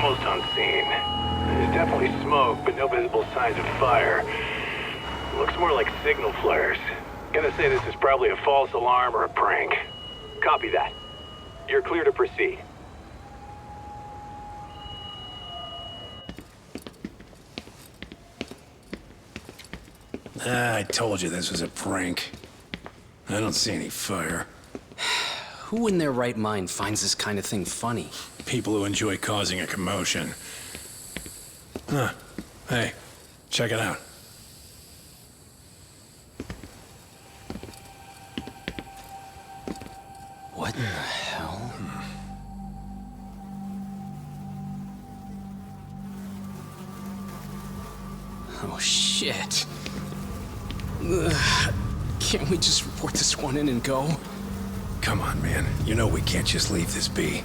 almost on scene. There's definitely smoke, but no visible signs of fire. Looks more like signal flares. Gonna say this is probably a false alarm or a prank. Copy that. You're clear to proceed. I told you this was a prank. I don't see any fire. Who in their right mind finds this kind of thing funny? People who enjoy causing a commotion. Huh. Hey, check it out. What in the hell? Oh, shit. Ugh. Can't we just report this one in and go? Come on, man. You know we can't just leave this be.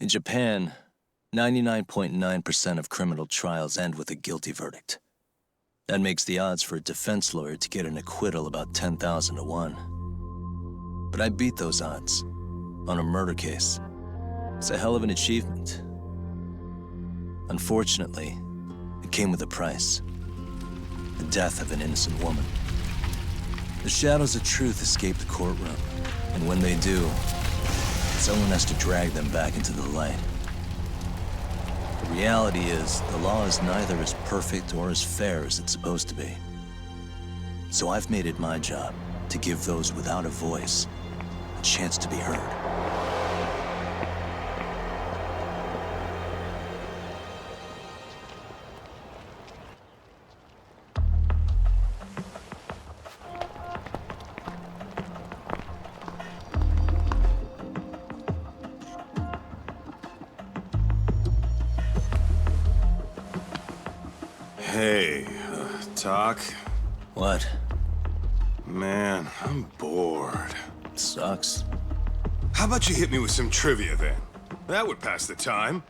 In Japan, 99.9% of criminal trials end with a guilty verdict. That makes the odds for a defense lawyer to get an acquittal about 10,000 to 1. But I beat those odds on a murder case. It's a hell of an achievement. Unfortunately, it came with a price. The death of an innocent woman. The shadows of truth escape the courtroom, and when they do, someone has to drag them back into the light. The reality is, the law is neither as perfect or as fair as it's supposed to be. So I've made it my job to give those without a voice a chance to be heard. Hey, Doc? What? Man, I'm bored. Sucks. How about you hit me with some trivia then? That would pass the time.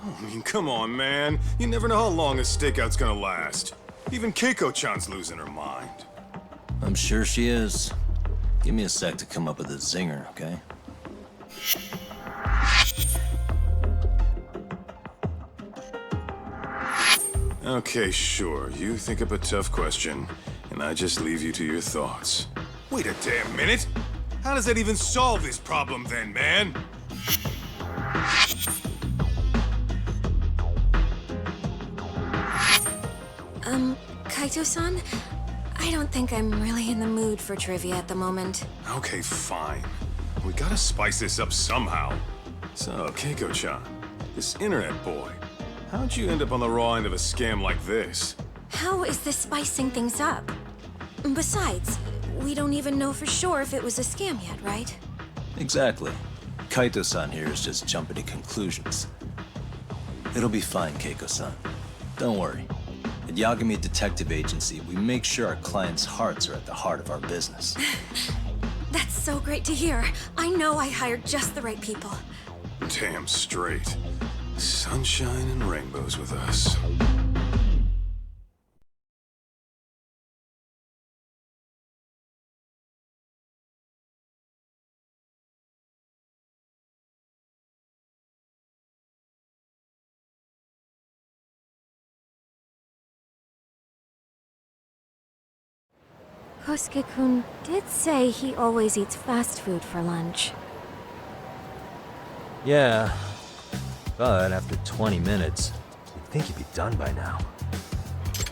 Oh, I mean, come on, man. You never know how long a stakeout's gonna last. Even Keiko-chan's losing her mind. I'm sure she is. Give me a sec to come up with a zinger, okay? Okay, sure. You think up a tough question, and I just leave you to your thoughts. Wait a damn minute! How does that even solve this problem then, man? Kaito-san? I don't think I'm really in the mood for trivia at the moment. Okay, fine. We gotta spice this up somehow. So, Keiko-chan, this internet boy, how'd you end up on the raw end of a scam like this? How is this spicing things up? Besides, we don't even know for sure if it was a scam yet, right? Exactly. Kaito-san here is just jumping to conclusions. It'll be fine, Keiko-san. Don't worry. At Yagami Detective Agency, we make sure our clients' hearts are at the heart of our business. That's so great to hear. I know I hired just the right people. Damn straight. Sunshine and rainbows with us. Kosuke-kun did say he always eats fast food for lunch. Yeah, but after 20 minutes, you'd think he'd be done by now.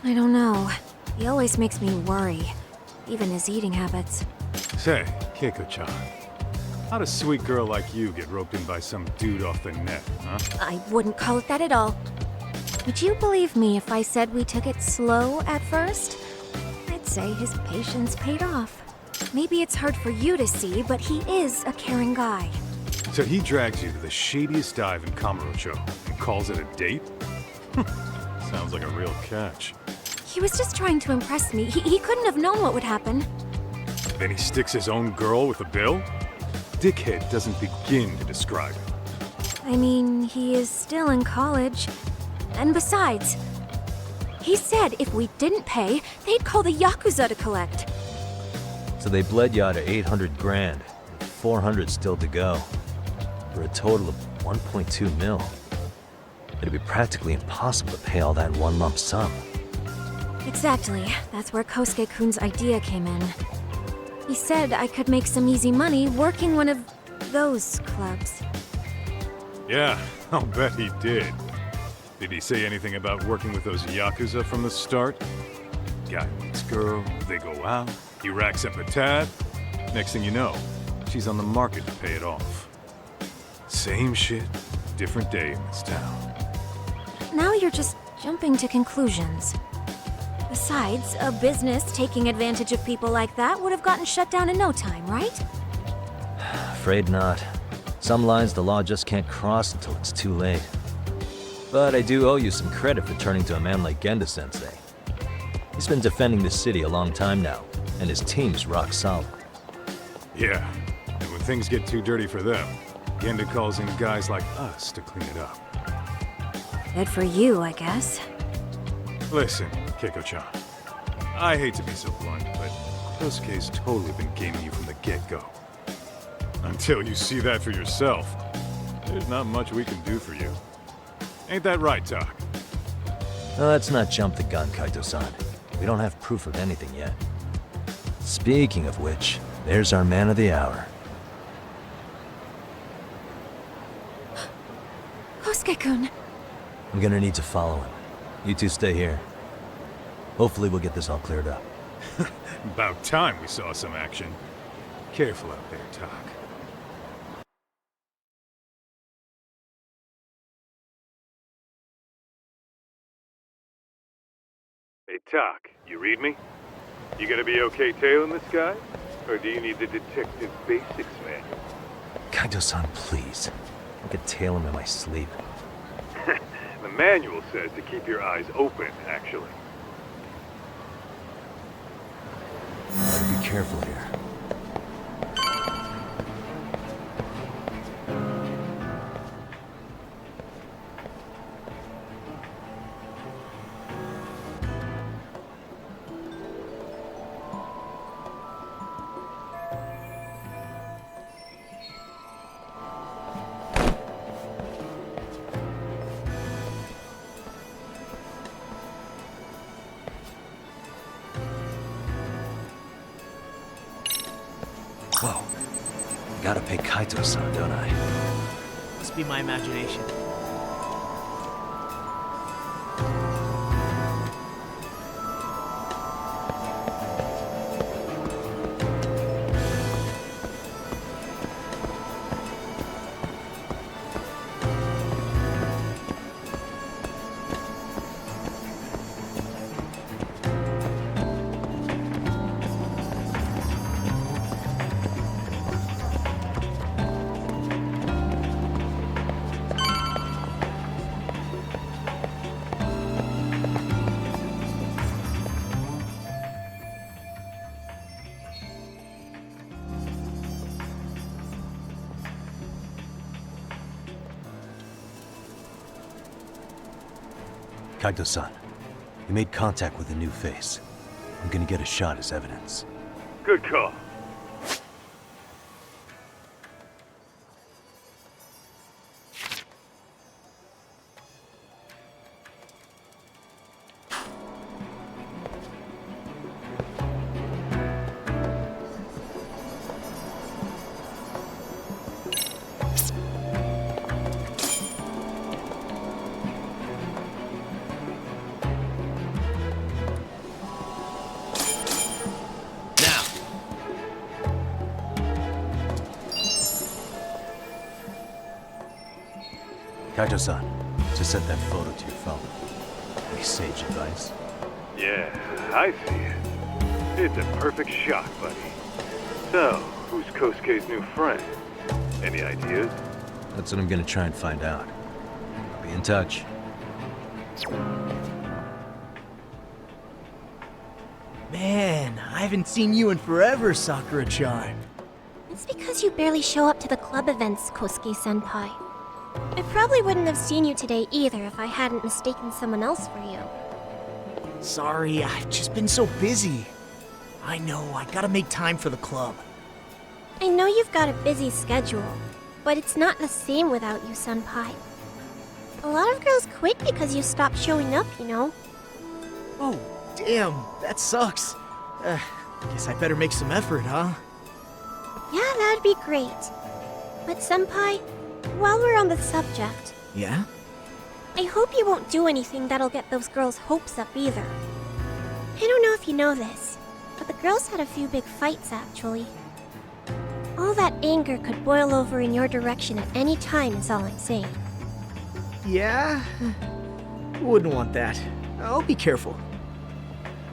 I don't know. He always makes me worry. Even his eating habits. Say, Keiko-chan, how'd a sweet girl like you get roped in by some dude off the net, huh? I wouldn't call it that at all. Would you believe me if I said we took it slow at first? I'd I'd say his patience paid off. Maybe it's hard for you to see, but he is a caring guy. So he drags you to the shadiest dive in Kamurocho and calls it a date? Sounds like a real catch. He was just trying to impress me. He couldn't have known what would happen. Then he sticks his own girl with a bill? Dickhead doesn't begin to describe it. I mean, he is still in college. And besides, he said if we didn't pay, they'd call the Yakuza to collect. So they bled you out of 800 grand, with 400 still to go, for a total of 1.2 mil. It'd be practically impossible to pay all that in one lump sum. Exactly. That's where Kosuke-kun's idea came in. He said I could make some easy money working one of those clubs. Yeah, I'll bet he did. Did he say anything about working with those Yakuza from the start? Guy meets girl, they go out, he racks up a tab. Next thing you know, she's on the market to pay it off. Same shit, different day in this town. Now you're just jumping to conclusions. Besides, a business taking advantage of people like that would have gotten shut down in no time, right? Afraid not. Some lines the law just can't cross until it's too late. But I do owe you some credit for turning to a man like Genda-sensei. He's been defending this city a long time now, and his team's rock solid. Yeah, and when things get too dirty for them, Genda calls in guys like us to clean it up. Good for you, I guess. Listen, Keiko-chan, I hate to be so blunt, but Kosuke's totally been gaming you from the get-go. Until you see that for yourself, there's not much we can do for you. Ain't that right, Tak? Now, let's not jump the gun, Kaito-san. We don't have proof of anything yet. Speaking of which, there's our man of the hour. Kosuke-kun. I'm gonna need to follow him. You two stay here. Hopefully we'll get this all cleared up. About time we saw some action. Careful out there, Tak. Hey, Tak, you read me? You gonna be okay tailing this guy? Or do you need the detective basics manual? Kaito-san, please. I could tail him in my sleep. The manual says to keep your eyes open, actually. Gotta be careful here. Whoa. Gotta pay Kaito-san, don't I? Must be my imagination. Kaito-san, you made contact with a new face. I'm gonna get a shot as evidence. Good call. Kaito-san, just set that photo to your phone. Any sage advice? Yeah, I see it. It's a perfect shot, buddy. So, who's Kosuke's new friend? Any ideas? That's what I'm gonna try and find out. I'll be in touch. Man, I haven't seen you in forever, Sakura-chan. It's because you barely show up to the club events, Kosuke-senpai. I probably wouldn't have seen you today either if I hadn't mistaken someone else for you. Sorry, I've just been so busy. I know, I gotta make time for the club. I know you've got a busy schedule, but it's not the same without you, senpai. A lot of girls quit because you stopped showing up, you know? Oh, damn, that sucks. Guess I better make some effort, huh? Yeah, that'd be great. But senpai, while we're on the subject, Yeah? I hope you won't do anything that'll get those girls' hopes up either. I don't know if you know this, but the girls had a few big fights actually. All that anger could boil over in your direction at any time is all I'm saying. Yeah? Wouldn't want that. I'll be careful.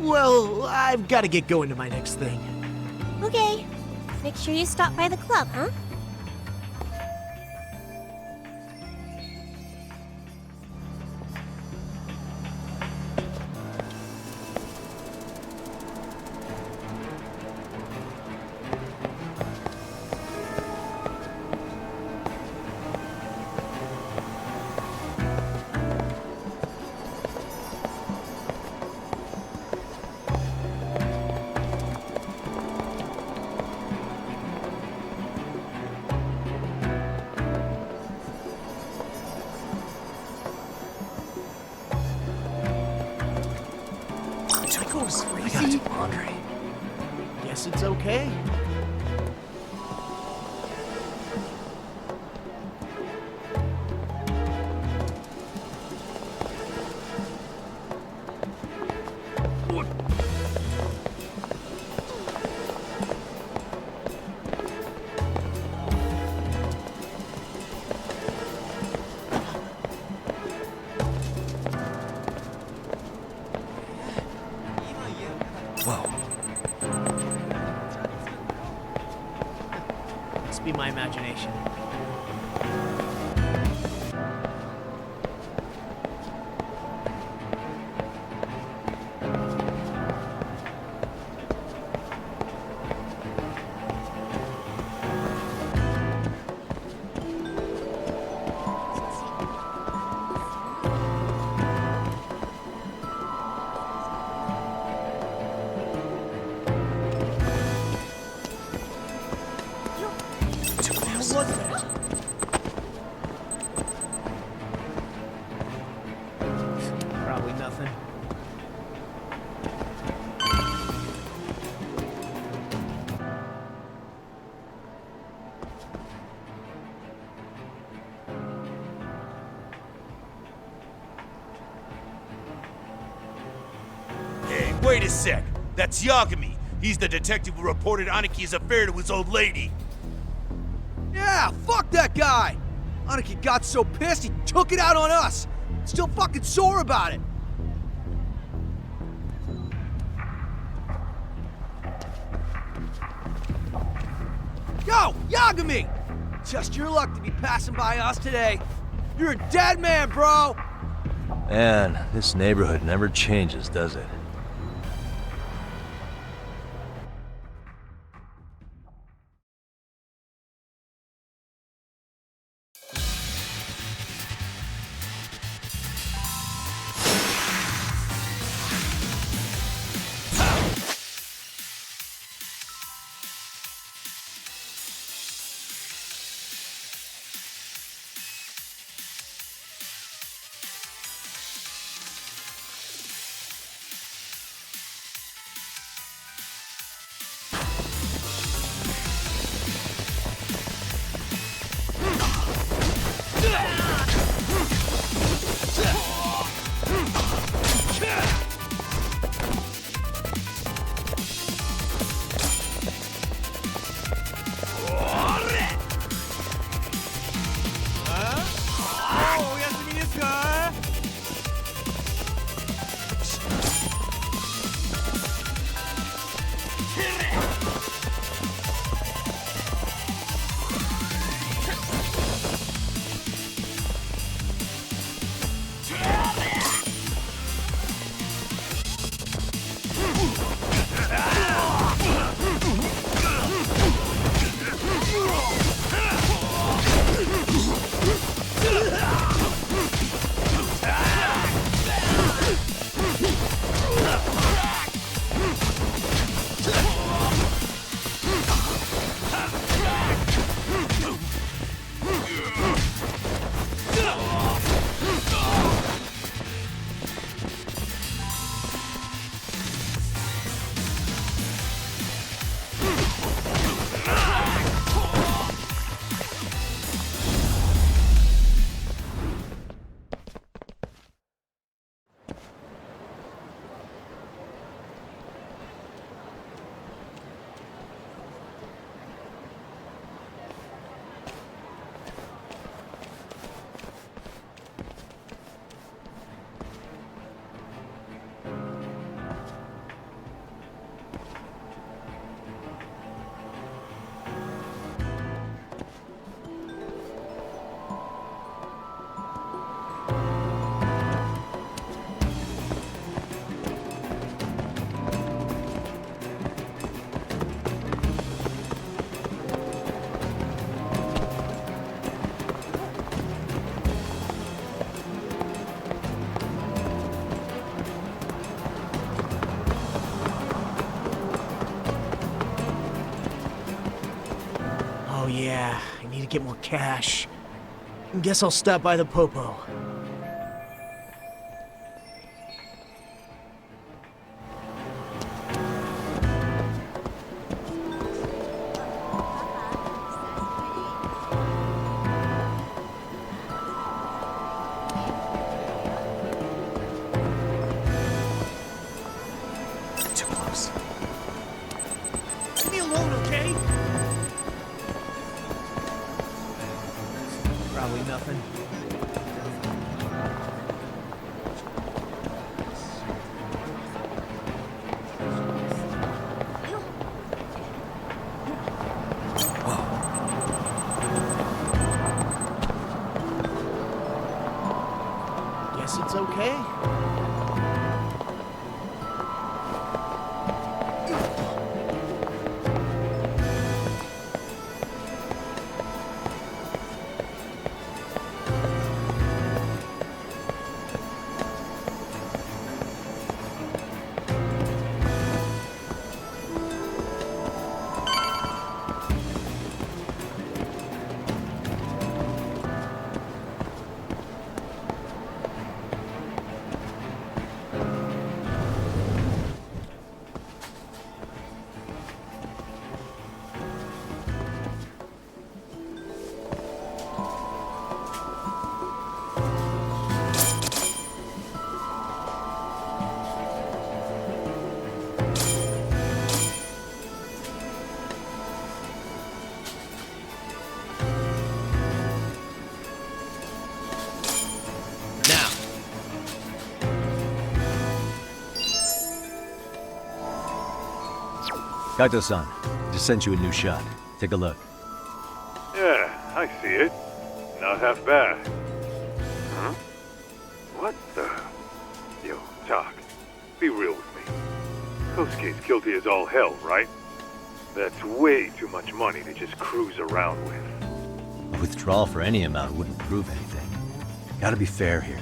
Well, I've gotta get going to my next thing. Okay, make sure you stop by the club, huh? I gotta do laundry. Guess it's okay. Must be my imagination. What was that? Probably nothing. Hey, wait a sec. That's Yagami. He's the detective who reported Aniki's affair to his old lady. Yeah, fuck that guy! Aniki got so pissed he took it out on us! Still fucking sore about it! Yo, Yagami! Just your luck to be passing by us today. You're a dead man, bro! Man, this neighborhood never changes, does it? get more cash. Guess I'll stop by the Popo. Too close. Leave me alone, okay? Probably nothing. Guess it's okay. Now. Kaito-san, just sent you a new shot. Take a look. Yeah, I see it. Not half bad. Huh? What the? Yo, Doc, be real with me. Kosuke's guilty as all hell, right? That's way too much money to just cruise around with. A withdrawal for any amount wouldn't prove anything. Gotta be fair here.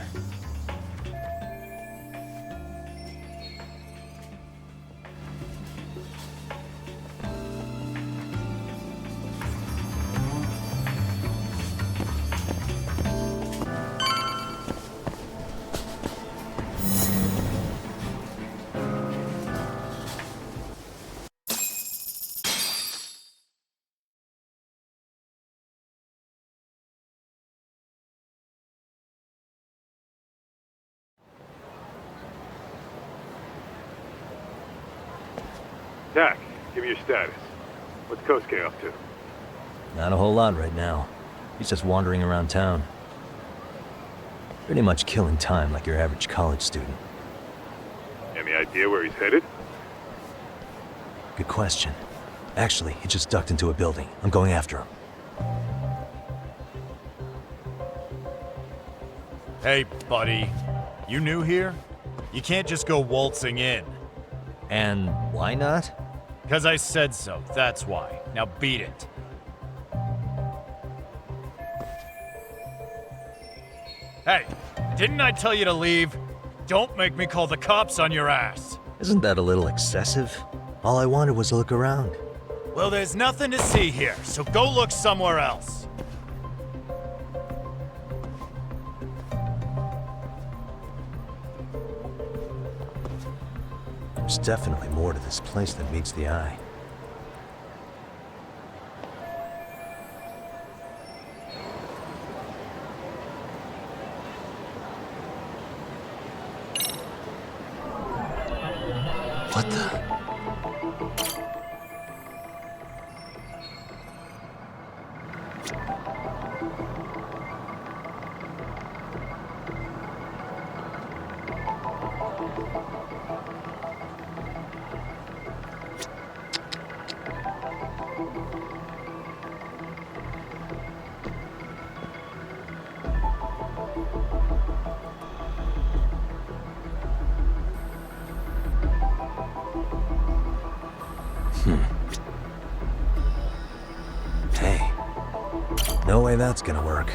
Tack, give me your status. What's Kosuke up to? Not a whole lot right now. He's just wandering around town. Pretty much killing time like your average college student. Any idea where he's headed? Good question. Actually, he just ducked into a building. I'm going after him. Hey, buddy. You new here? You can't just go waltzing in. And why not? 'Cause I said so, that's why. Now beat it. Hey, didn't I tell you to leave? Don't make me call the cops on your ass. Isn't that a little excessive? All I wanted was to look around. Well, there's nothing to see here, so go look somewhere else. There's definitely more to this place than meets the eye. What the? Hey, no way that's gonna work.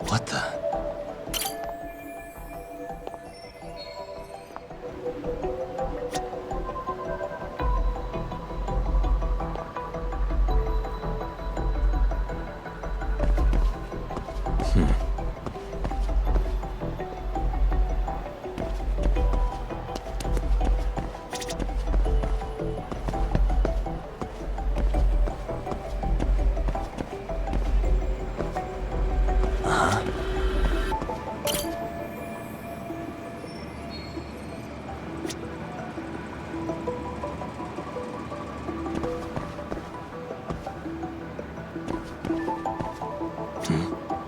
What the?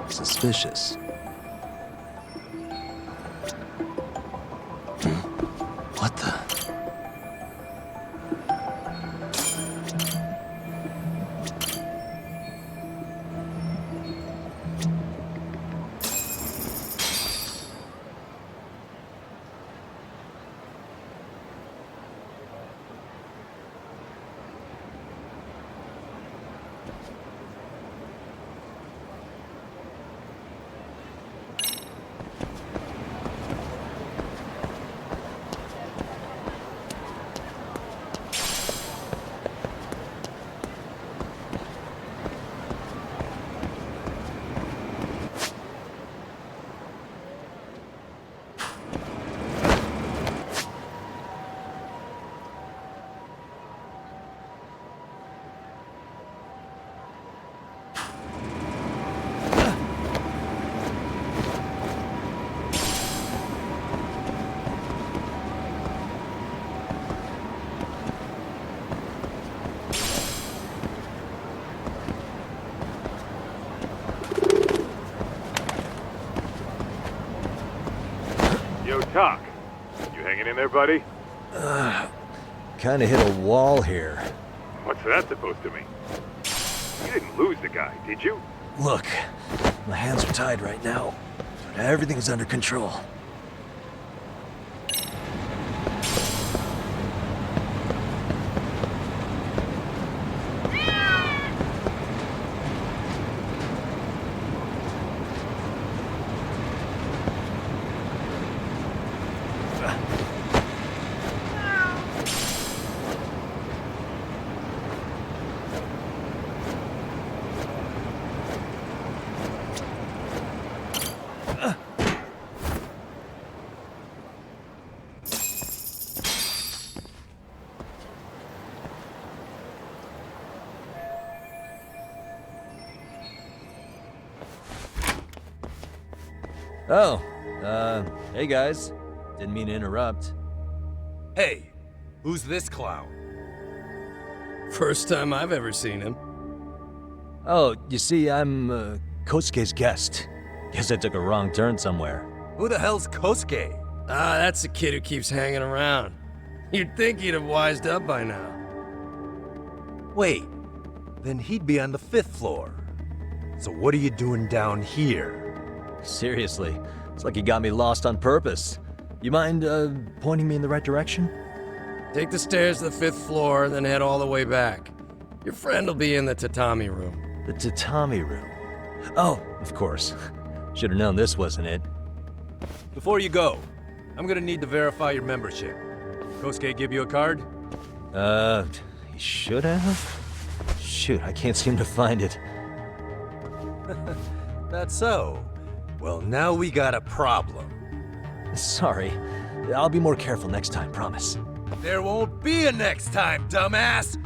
Suspicious. What the? Yo, Talk. You hanging in there, buddy? Kinda hit a wall here. What's that supposed to mean? You didn't lose the guy, did you? Look, my hands are tied right now, but everything's under control. Oh, hey guys. Didn't mean to interrupt. Hey, who's this clown? First time I've ever seen him. Oh, you see, I'm, Kosuke's guest. Guess I took a wrong turn somewhere. Who the hell's Kosuke? Ah, that's the kid who keeps hanging around. You'd think he'd have wised up by now. Wait, then he'd be on the 5th floor. So what are you doing down here? Seriously, it's like you got me lost on purpose. You mind, pointing me in the right direction? Take the stairs to the 5th floor, then head all the way back. Your friend will be in the tatami room. The tatami room. Oh, of course. Should've known this wasn't it. Before you go, I'm gonna need to verify your membership. Kosuke give you a card? He should have? Shoot, I can't seem to find it. That's so. Well, now we got a problem. Sorry. I'll be more careful next time, promise. There won't be a next time, dumbass!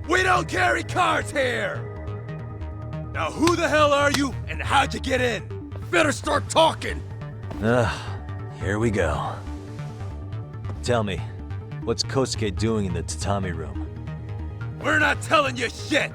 We don't carry cards here! Now who the hell are you, and how'd you get in? Better start talking! Here we go. Tell me, what's Kosuke doing in the tatami room? We're not telling you shit!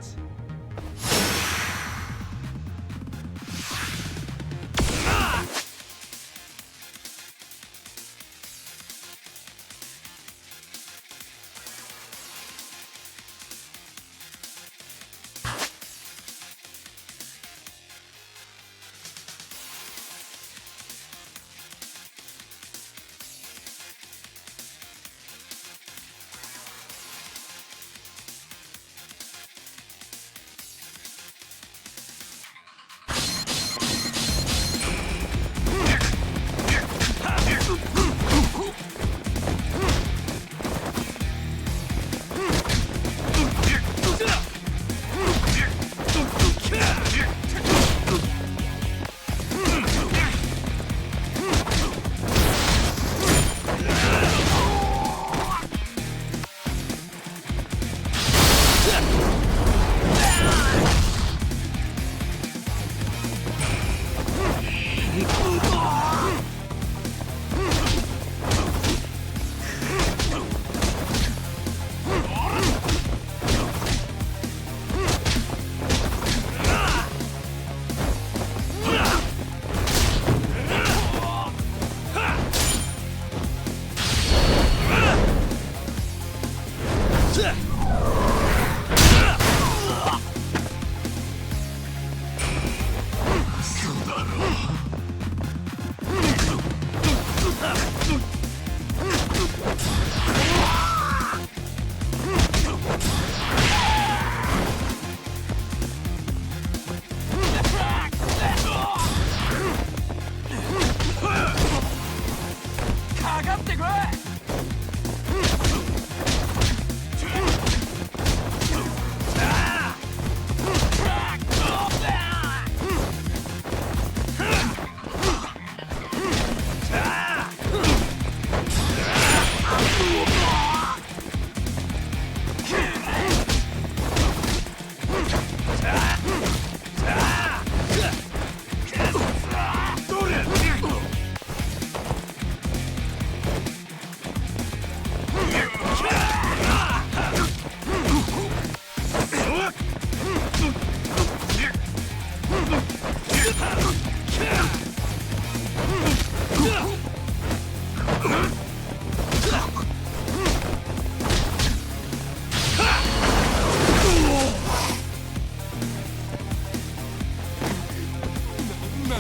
Doc,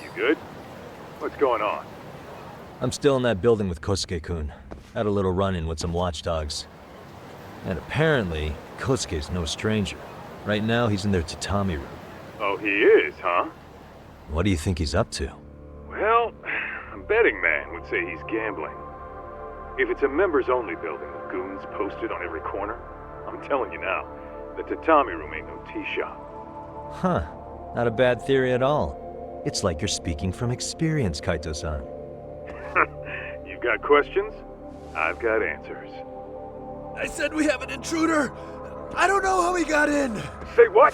you good? What's going on? I'm still in that building with Kosuke-kun. Had a little run-in with some watchdogs. And apparently, Kosuke's no stranger. Right now, he's in their tatami room. Oh, he is, huh? What do you think he's up to? Well, a betting man would say he's gambling. If it's a members-only building with goons posted on every corner, I'm telling you now, the tatami room ain't no tea shop. Huh. Not a bad theory at all. It's like you're speaking from experience, Kaito-san. You got questions? I've got answers. I said we have an intruder. I don't know how he got in. Say what?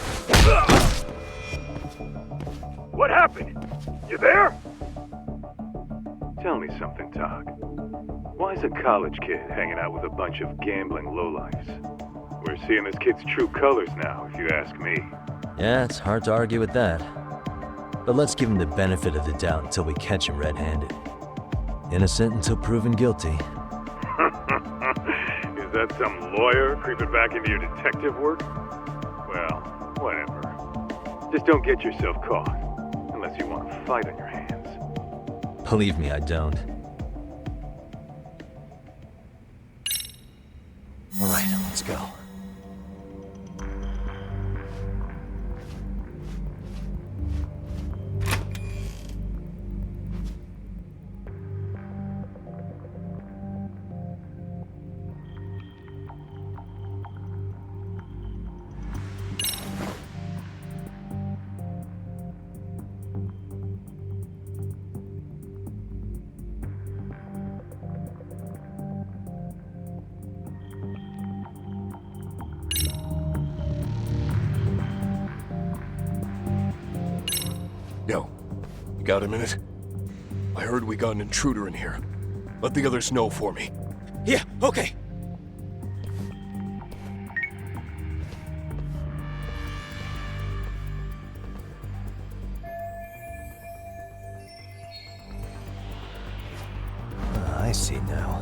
What happened? You there? Tell me something, Tog. Why is a college kid hanging out with a bunch of gambling lowlifes? We're seeing this kid's true colors now, if you ask me. Yeah, it's hard to argue with that. But let's give him the benefit of the doubt until we catch him red-handed. Innocent until proven guilty. Is that some lawyer creeping back into your detective work? Well, whatever. Just don't get yourself caught. Unless you want a fight on your hands. Believe me, I don't. All right, let's go. Yo, you got a minute? I heard we got an intruder in here. Let the others know for me. Yeah, okay. I see now.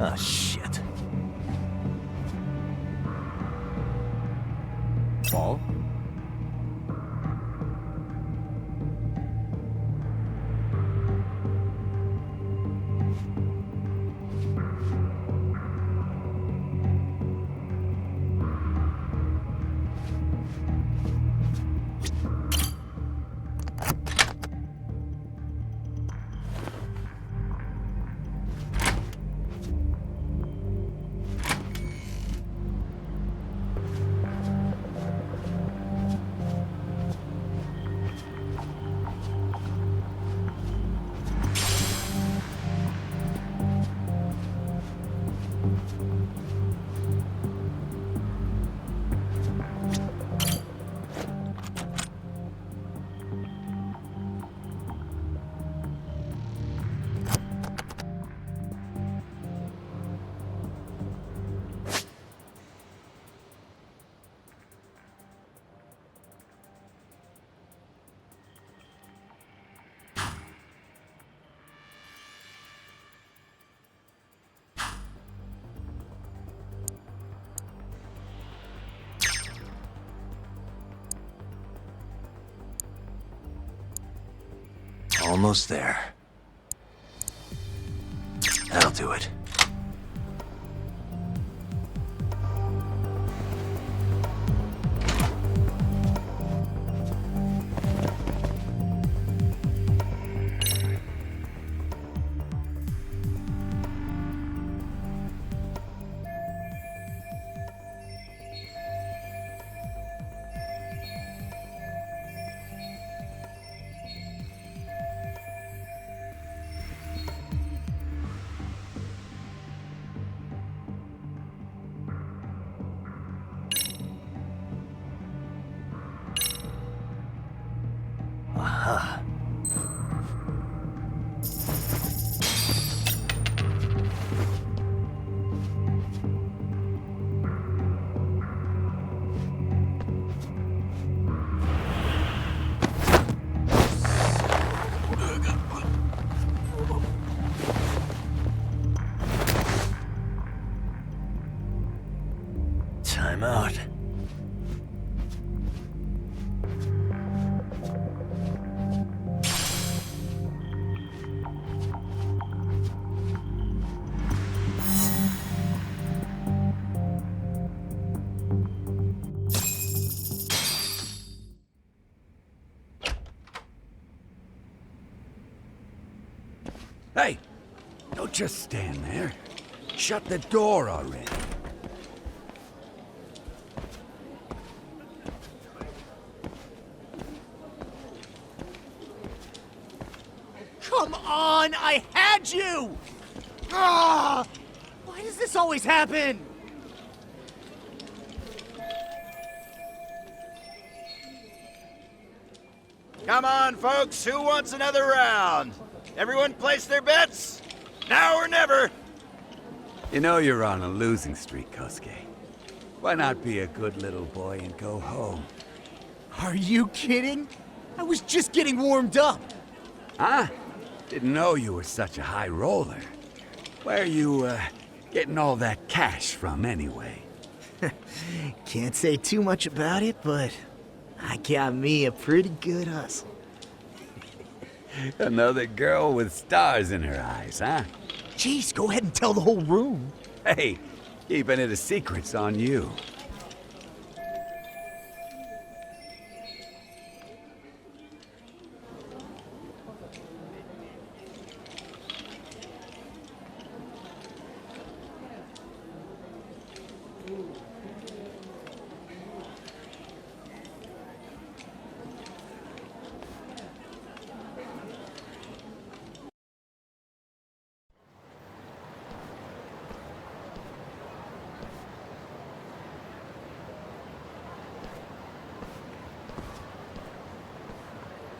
Ah, shit. Paul? Almost there. That'll do it. I'm out. Hey! Don't just stand there. Shut the door already. Come on! I had you! Ah! Why does this always happen? Come on, folks. Who wants another round? Everyone place their bets? Now or never. You know you're on a losing streak, Kosuke. Why not be a good little boy and go home? Are you kidding? I was just getting warmed up. Huh? Didn't know you were such a high roller. Where are you, getting all that cash from anyway? Can't say too much about it, but I got me a pretty good hustle. Another girl with stars in her eyes, huh? Jeez, go ahead and tell the whole room. Hey, keeping it a secret's on you.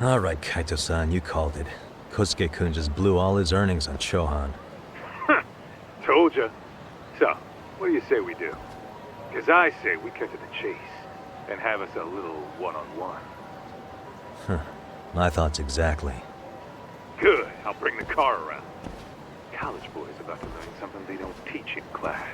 All right, Kaito-san, you called it. Kosuke-kun just blew all his earnings on Shohan. Told ya. So, what do you say we do? Because I say we cut to the chase and have us a little one-on-one. My thoughts exactly. Good. I'll bring the car around. College boys about to learn something they don't teach in class.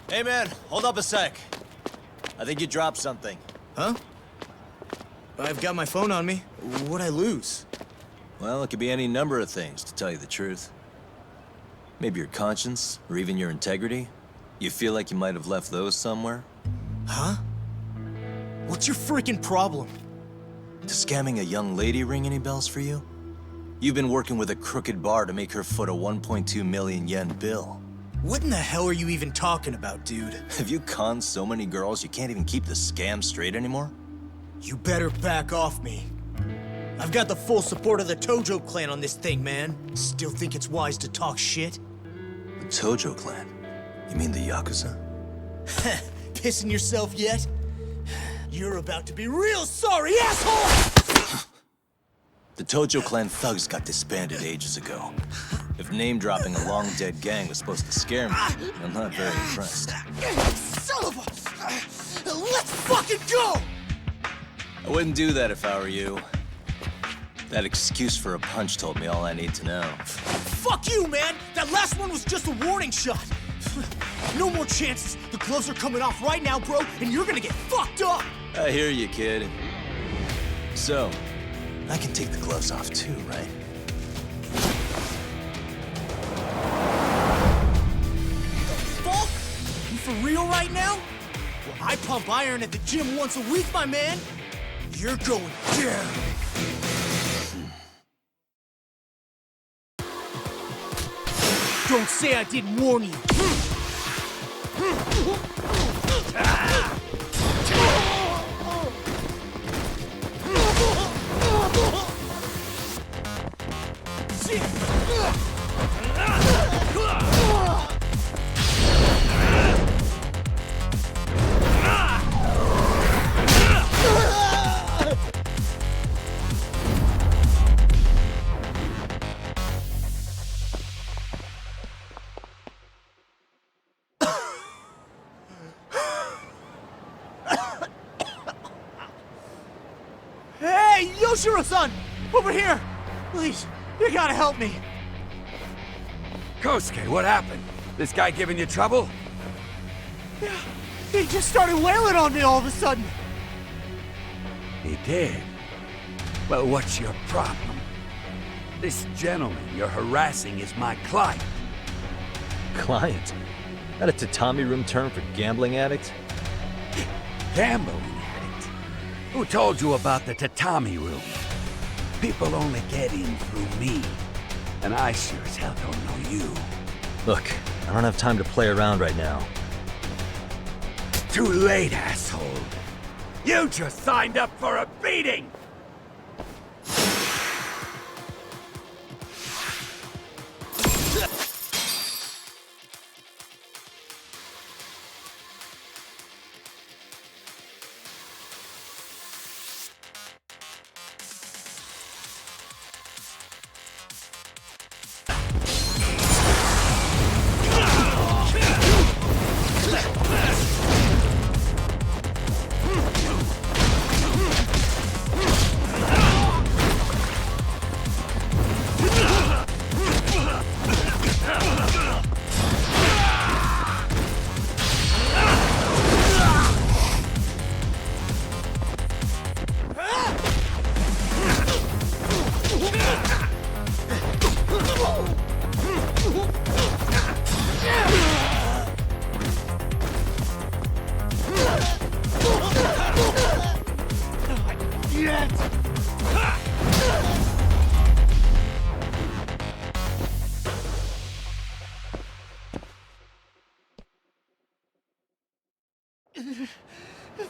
Hey man, hold up a sec. I think you dropped something. Huh? I've got my phone on me. What'd I lose? Well, it could be any number of things, to tell you the truth. Maybe your conscience, or even your integrity. You feel like you might have left those somewhere? Huh? What's your freaking problem? Does scamming a young lady ring any bells for you? You've been working with a crooked bar to make her foot a 1.2 million yen bill. What in the hell are you even talking about, dude? Have you conned so many girls you can't even keep the scam straight anymore? You better back off me. I've got the full support of the Tojo clan on this thing, man. Still think it's wise to talk shit? The Tojo clan? You mean the Yakuza? Pissing yourself yet? You're about to be real sorry, asshole! The Tojo clan thugs got disbanded ages ago. If name-dropping a long-dead gang was supposed to scare me, I'm not very impressed. Son of a... Let's fucking go! I wouldn't do that if I were you. That excuse for a punch told me all I need to know. Fuck you, man! That last one was just a warning shot! No more chances! The gloves are coming off right now, bro, and you're gonna get fucked up! I hear you, kid. So, I can take the gloves off too, right? Fuck? You for real right now? Well, I pump iron at the gym once a week, my man. You're going down. Don't say I didn't warn you. Toshiro-san! Over here! Please, you gotta help me. Kosuke, what happened? This guy giving you trouble? Yeah, he just started wailing on me all of a sudden. He did? Well, what's your problem? This gentleman you're harassing is my client. Client? That a tatami room term for gambling addict? Gambling addict? Who told you about the tatami room? People only get in through me. And I sure as hell don't know you. Look, I don't have time to play around right now. Too late, asshole. You just signed up for a beating!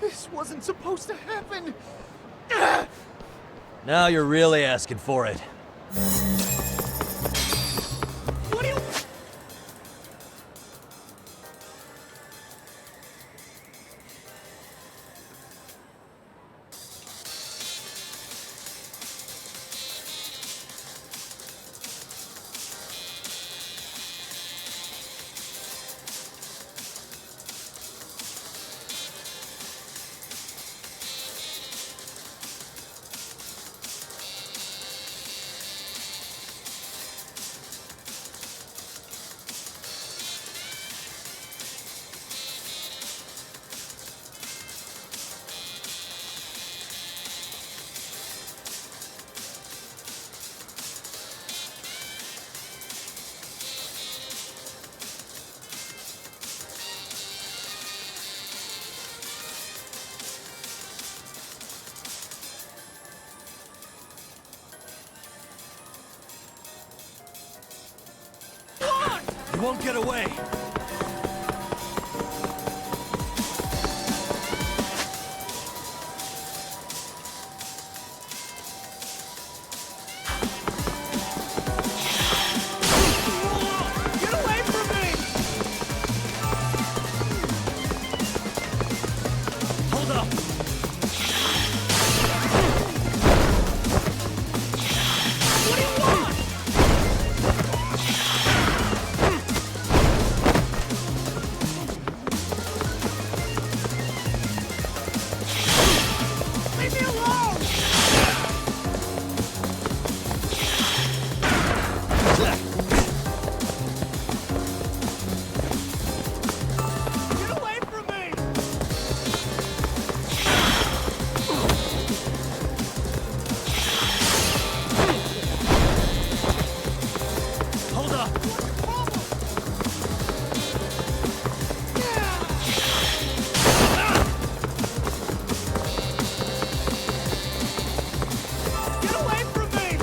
This wasn't supposed to happen. Now you're really asking for it. What do you... You won't get away! Get away from me! Hold up! What do you want? Leave me alone! Get away from me! Hold up! Get away from me!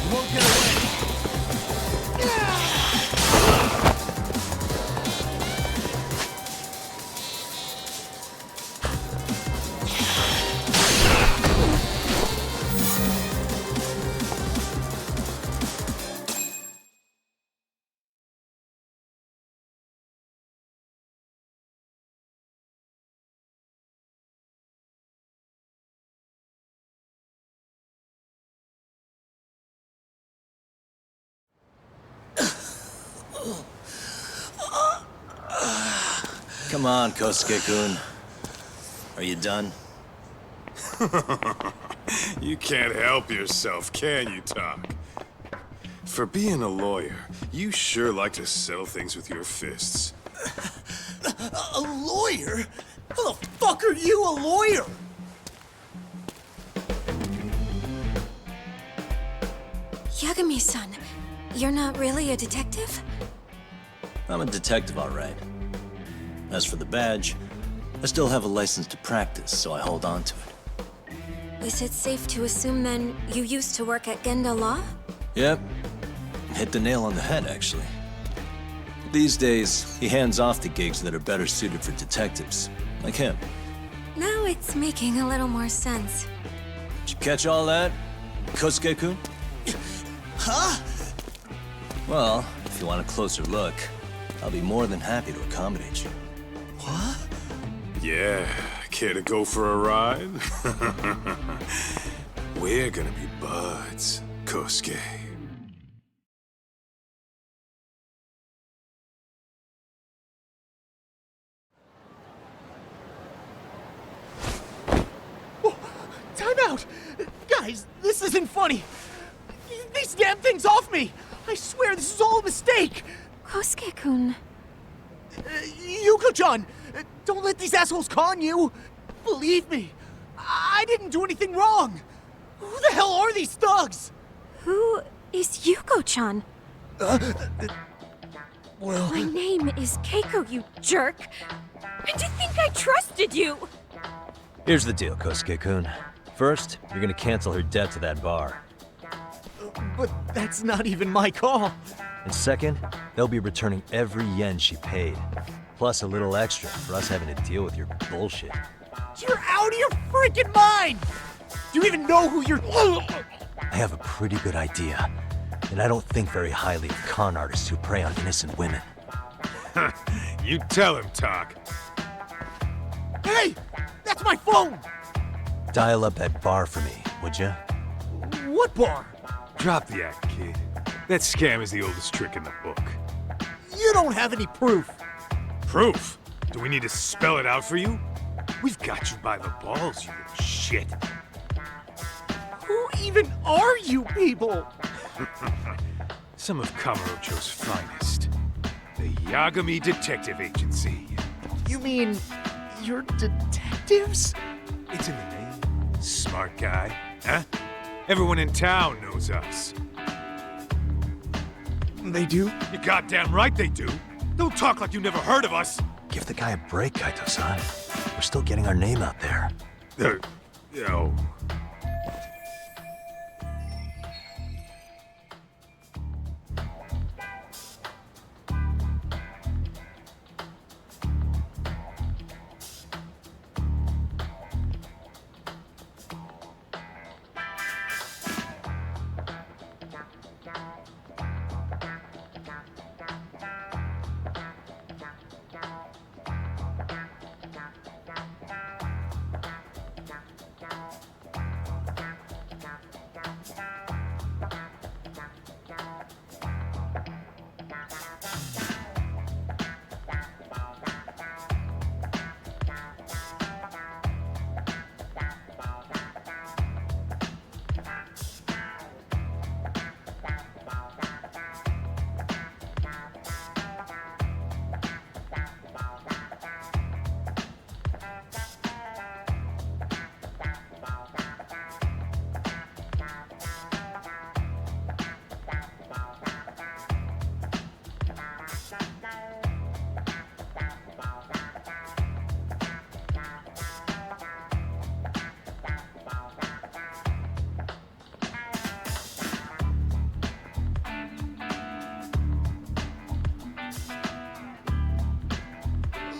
You won't get away! Come on, Kosuke-kun. Are you done? You can't help yourself, can you, Tak? For being a lawyer, you sure like to settle things with your fists. A lawyer? How the fuck are you a lawyer? Yagami-san, you're not really a detective? I'm a detective, all right. As for the badge, I still have a license to practice, so I hold on to it. Is it safe to assume then you used to work at Genda Law? Yep. Hit the nail on the head, actually. These days, he hands off to gigs that are better suited for detectives, like him. Now it's making a little more sense. Did you catch all that, Kosuke-kun? Huh? Well, if you want a closer look, I'll be more than happy to accommodate you. What? Yeah, care to go for a ride? We're gonna be buds, Kosuke. Time out! Guys, this isn't funny! These damn things off me! I swear this is all a mistake! Kosuke-kun. Yuko-chan! Don't let these assholes con you! Believe me, I didn't do anything wrong! Who the hell are these thugs? Who is Yuko-chan? Well... My name is Keiko, you jerk! And to think I trusted you! Here's the deal, Kosuke-kun. First, you're gonna cancel her debt to that bar. But that's not even my call. And second, they'll be returning every yen she paid. Plus a little extra for us having to deal with your bullshit. You're out of your freaking mind! Do you even know who you're... I have a pretty good idea. And I don't think very highly of con artists who prey on innocent women. You tell him, Tak. Hey! That's my phone! Dial up that bar for me, would ya? What bar? Drop the act, kid. That scam is the oldest trick in the book. You don't have any proof. Proof? Do we need to spell it out for you? We've got you by the balls, you little shit. Who even are you people? Some of Kamurocho's finest. The Yagami Detective Agency. You mean... you're detectives? It's in the name. Smart guy, huh? Everyone in town knows us. They do? You're goddamn right they do. Don't talk like you never heard of us. Give the guy a break, Kaito-san. We're still getting our name out there. Oh.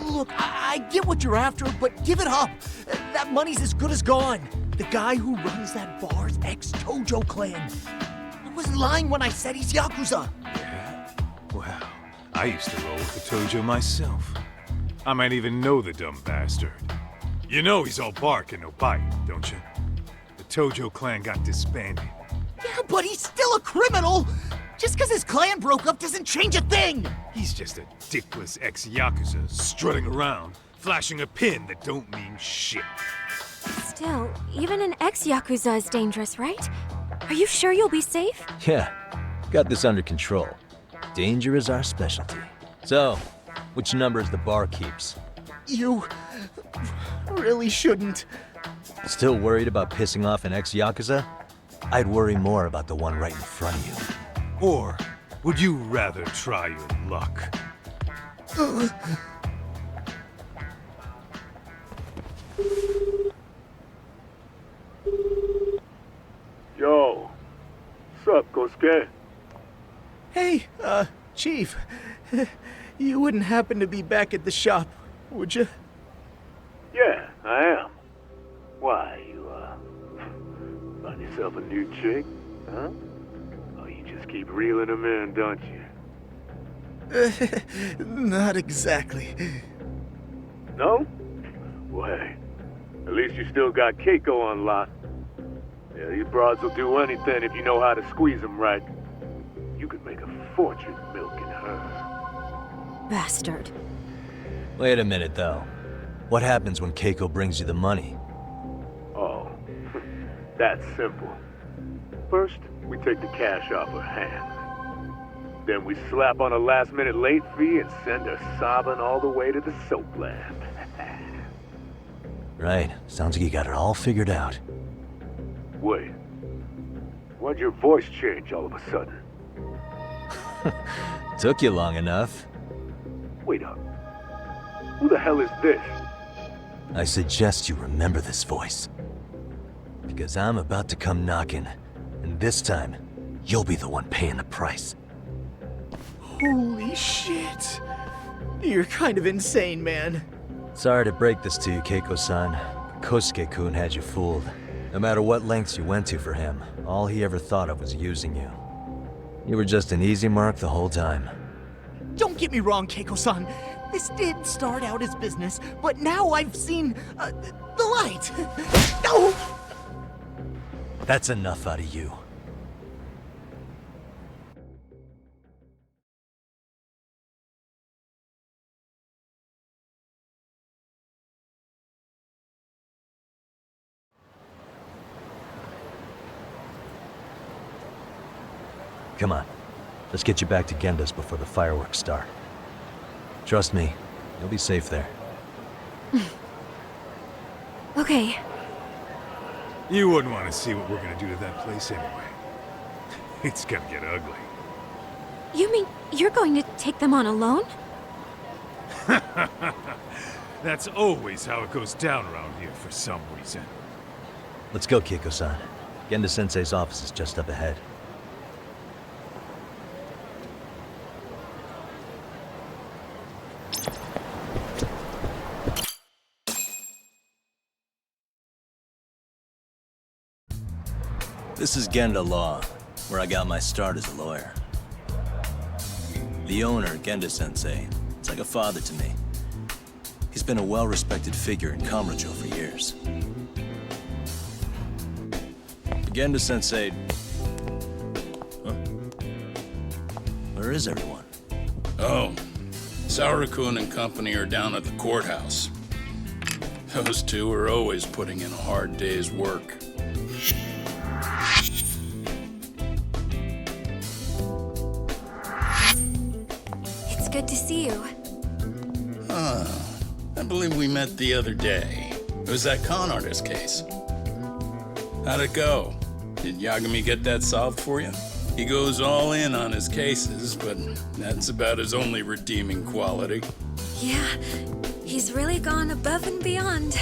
Look, I get what you're after, but give it up. That money's as good as gone. The guy who runs that bar's ex-Tojo clan. I wasn't lying when I said he's Yakuza. Yeah? Well, I used to roll with the Tojo myself. I might even know the dumb bastard. You know he's all bark and no bite, don't you? The Tojo clan got disbanded. Yeah, but he's still a criminal. Just because his clan broke up doesn't change a thing! He's just a dickless ex-Yakuza strutting around, flashing a pin that don't mean shit. Still, even an ex-Yakuza is dangerous, right? Are you sure you'll be safe? Yeah, got this under control. Danger is our specialty. So, which number is the bar keeps? You really shouldn't. Still worried about pissing off an ex-Yakuza? I'd worry more about the one right in front of you. Or would you rather try your luck? Yo, sup, Kosuke? Hey, Chief. You wouldn't happen to be back at the shop, would you? Yeah, I am. Why, you, find yourself a new chick, huh? Oh, you just keep reeling them in, don't you? Not exactly. No? Well, hey, at least you still got Keiko on lock. Yeah, these broads will do anything if you know how to squeeze them right. You could make a fortune milking her. Bastard. Wait a minute, though. What happens when Keiko brings you the money? Oh, that's simple. First, we take the cash off her hand. Then we slap on a last-minute late fee and send her sobbing all the way to the soapland. Right, sounds like you got it all figured out. Wait, why'd your voice change all of a sudden? Took you long enough. Wait up. Who the hell is this? I suggest you remember this voice. Because I'm about to come knocking, and this time, you'll be the one paying the price. Holy shit. You're kind of insane, man. Sorry to break this to you, Keiko-san, but Kosuke-kun had you fooled. No matter what lengths you went to for him, all he ever thought of was using you. You were just an easy mark the whole time. Don't get me wrong, Keiko-san. This did start out as business, but now I've seen, the light. No! That's enough out of you. Come on, let's get you back to Genda's before the fireworks start. Trust me, you'll be safe there. Okay. You wouldn't want to see what we're gonna do to that place anyway. It's gonna get ugly. You mean you're going to take them on alone? That's always how it goes down around here for some reason. Let's go, Keiko-san. Genda-sensei's office is just up ahead. This is Genda Law, where I got my start as a lawyer. The owner, Genda-sensei, is like a father to me. He's been a well-respected figure in Kamurocho for years. Genda-sensei... Huh? Where is everyone? Oh, Saura-kun and company are down at the courthouse. Those two are always putting in a hard day's work. It's good to see you. I believe we met the other day. It was that con artist case. How'd it go? Did Yagami get that solved for you? He goes all in on his cases, but that's about his only redeeming quality. Yeah, he's really gone above and beyond.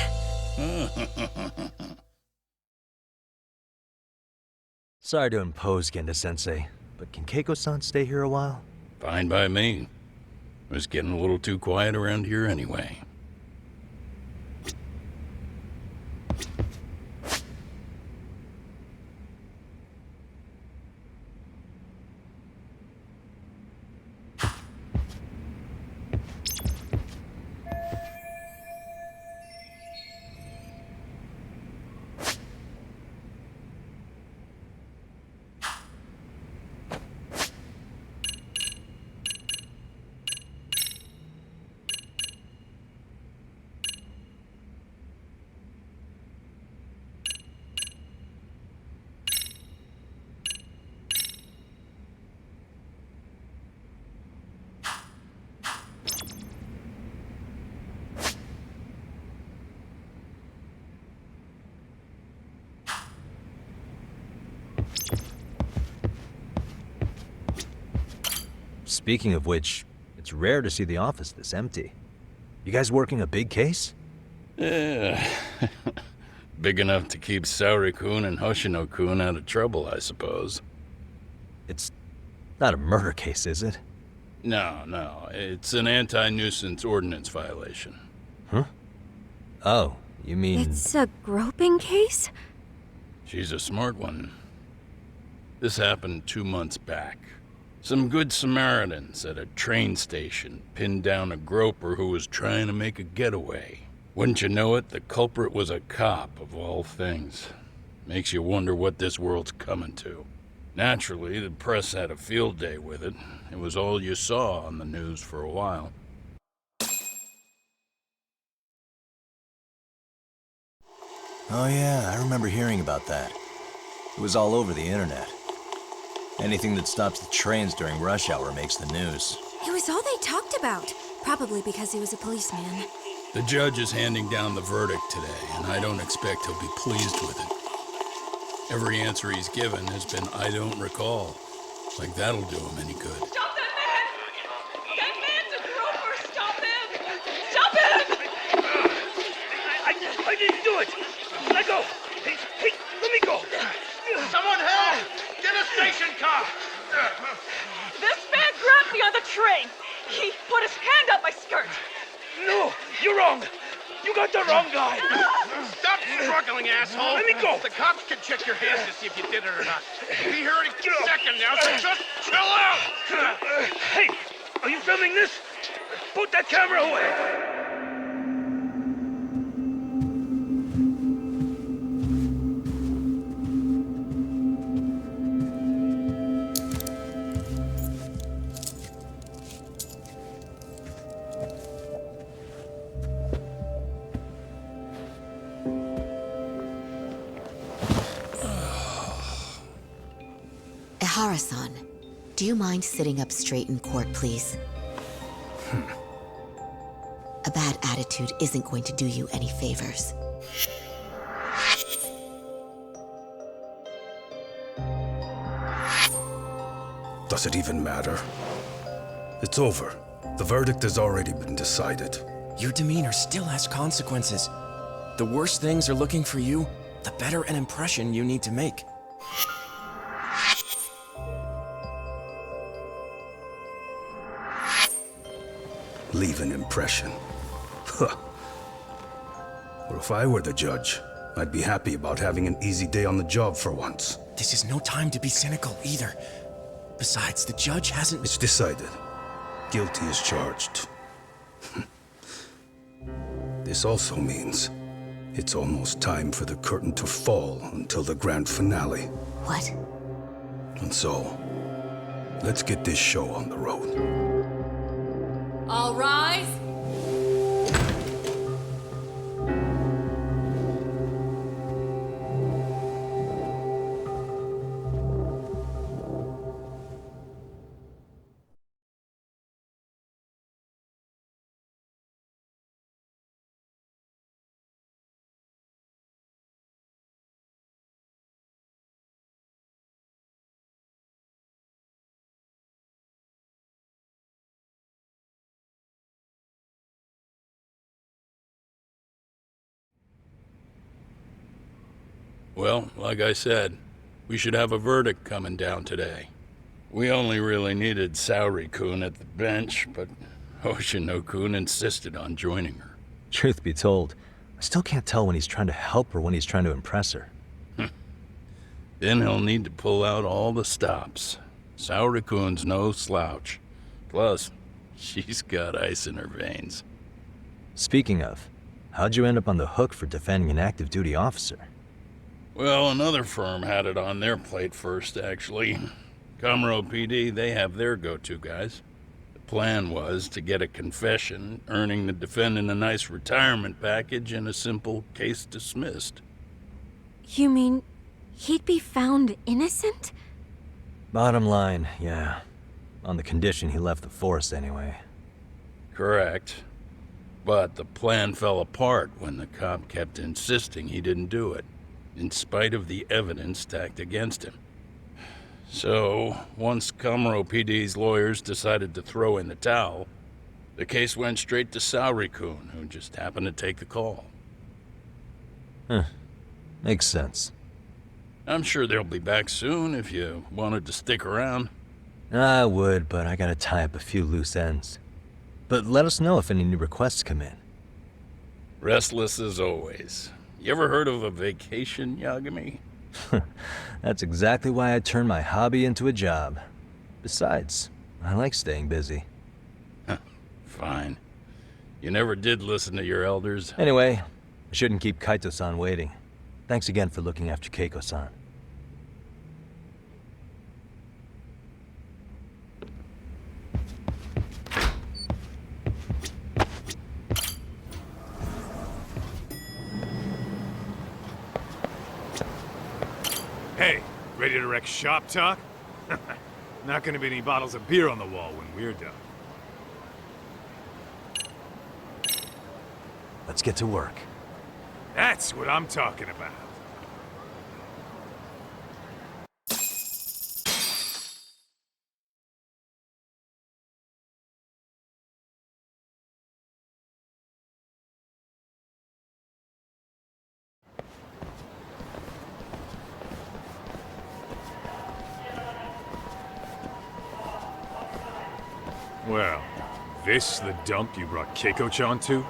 Sorry to impose, Genda-sensei, but can Keiko-san stay here a while? Fine by me. It was getting a little too quiet around here anyway. Speaking of which, it's rare to see the office this empty. You guys working a big case? Yeah. Big enough to keep Saori-kun and Hoshino-kun out of trouble, I suppose. It's not a murder case, is it? No. It's an anti-nuisance ordinance violation. Huh? Oh, you mean... It's a groping case? She's a smart one. This happened 2 months back. Some good Samaritans at a train station pinned down a groper who was trying to make a getaway. Wouldn't you know it, the culprit was a cop, of all things. Makes you wonder what this world's coming to. Naturally, the press had a field day with it. It was all you saw on the news for a while. Oh yeah, I remember hearing about that. It was all over the internet. Anything that stops the trains during rush hour makes the news. It was all they talked about. Probably because he was a policeman. The judge is handing down the verdict today, and I don't expect he'll be pleased with it. Every answer he's given has been, I don't recall. Like that'll do him any good. Stop that man! That man's a groper! Stop him! Stop him! I didn't do it! Let go! Hey, let me go! Someone help! Get a station car! This man grabbed me on the train! He put his hand up my skirt! No! You're wrong! You got the wrong guy! Stop struggling, asshole! Let me go! The cops can check your hands to see if you did it or not. Be here any second now, so just chill out! Hey! Are you filming this? Put that camera away! Ihara-san, do you mind sitting up straight in court, please? A bad attitude isn't going to do you any favors. Does it even matter? It's over. The verdict has already been decided. Your demeanor still has consequences. The worse things are looking for you, the better an impression you need to make. Leave an impression. Huh. Well, if I were the judge, I'd be happy about having an easy day on the job for once. This is no time to be cynical either. Besides, the judge hasn't... It's decided. Guilty is charged. This also means it's almost time for the curtain to fall until the grand finale. What? And so, let's get this show on the road. All rise! Well, like I said, we should have a verdict coming down today. We only really needed Saori-kun at the bench, but Hoshino-kun insisted on joining her. Truth be told, I still can't tell when he's trying to help or when he's trying to impress her. Then he'll need to pull out all the stops. Saori-kun's no slouch. Plus, she's got ice in her veins. Speaking of, how'd you end up on the hook for defending an active duty officer? Well, another firm had it on their plate first, actually. Comro PD, they have their go-to guys. The plan was to get a confession, earning the defendant a nice retirement package and a simple case dismissed. You mean he'd be found innocent? Bottom line, yeah. On the condition he left the force anyway. Correct. But the plan fell apart when the cop kept insisting he didn't do it, in spite of the evidence stacked against him. So, once Kamuro PD's lawyers decided to throw in the towel, the case went straight to Saori-kun, who just happened to take the call. Huh. Makes sense. I'm sure they'll be back soon if you wanted to stick around. I would, but I gotta tie up a few loose ends. But let us know if any new requests come in. Restless as always. You ever heard of a vacation, Yagami? That's exactly why I turned my hobby into a job. Besides, I like staying busy. Fine. You never did listen to your elders. Anyway, I shouldn't keep Kaito-san waiting. Thanks again for looking after Keiko-san. Hey, ready to wreck shop talk? Not gonna be any bottles of beer on the wall when we're done. Let's get to work. That's what I'm talking about. Well, this the dump you brought Keiko-chan to?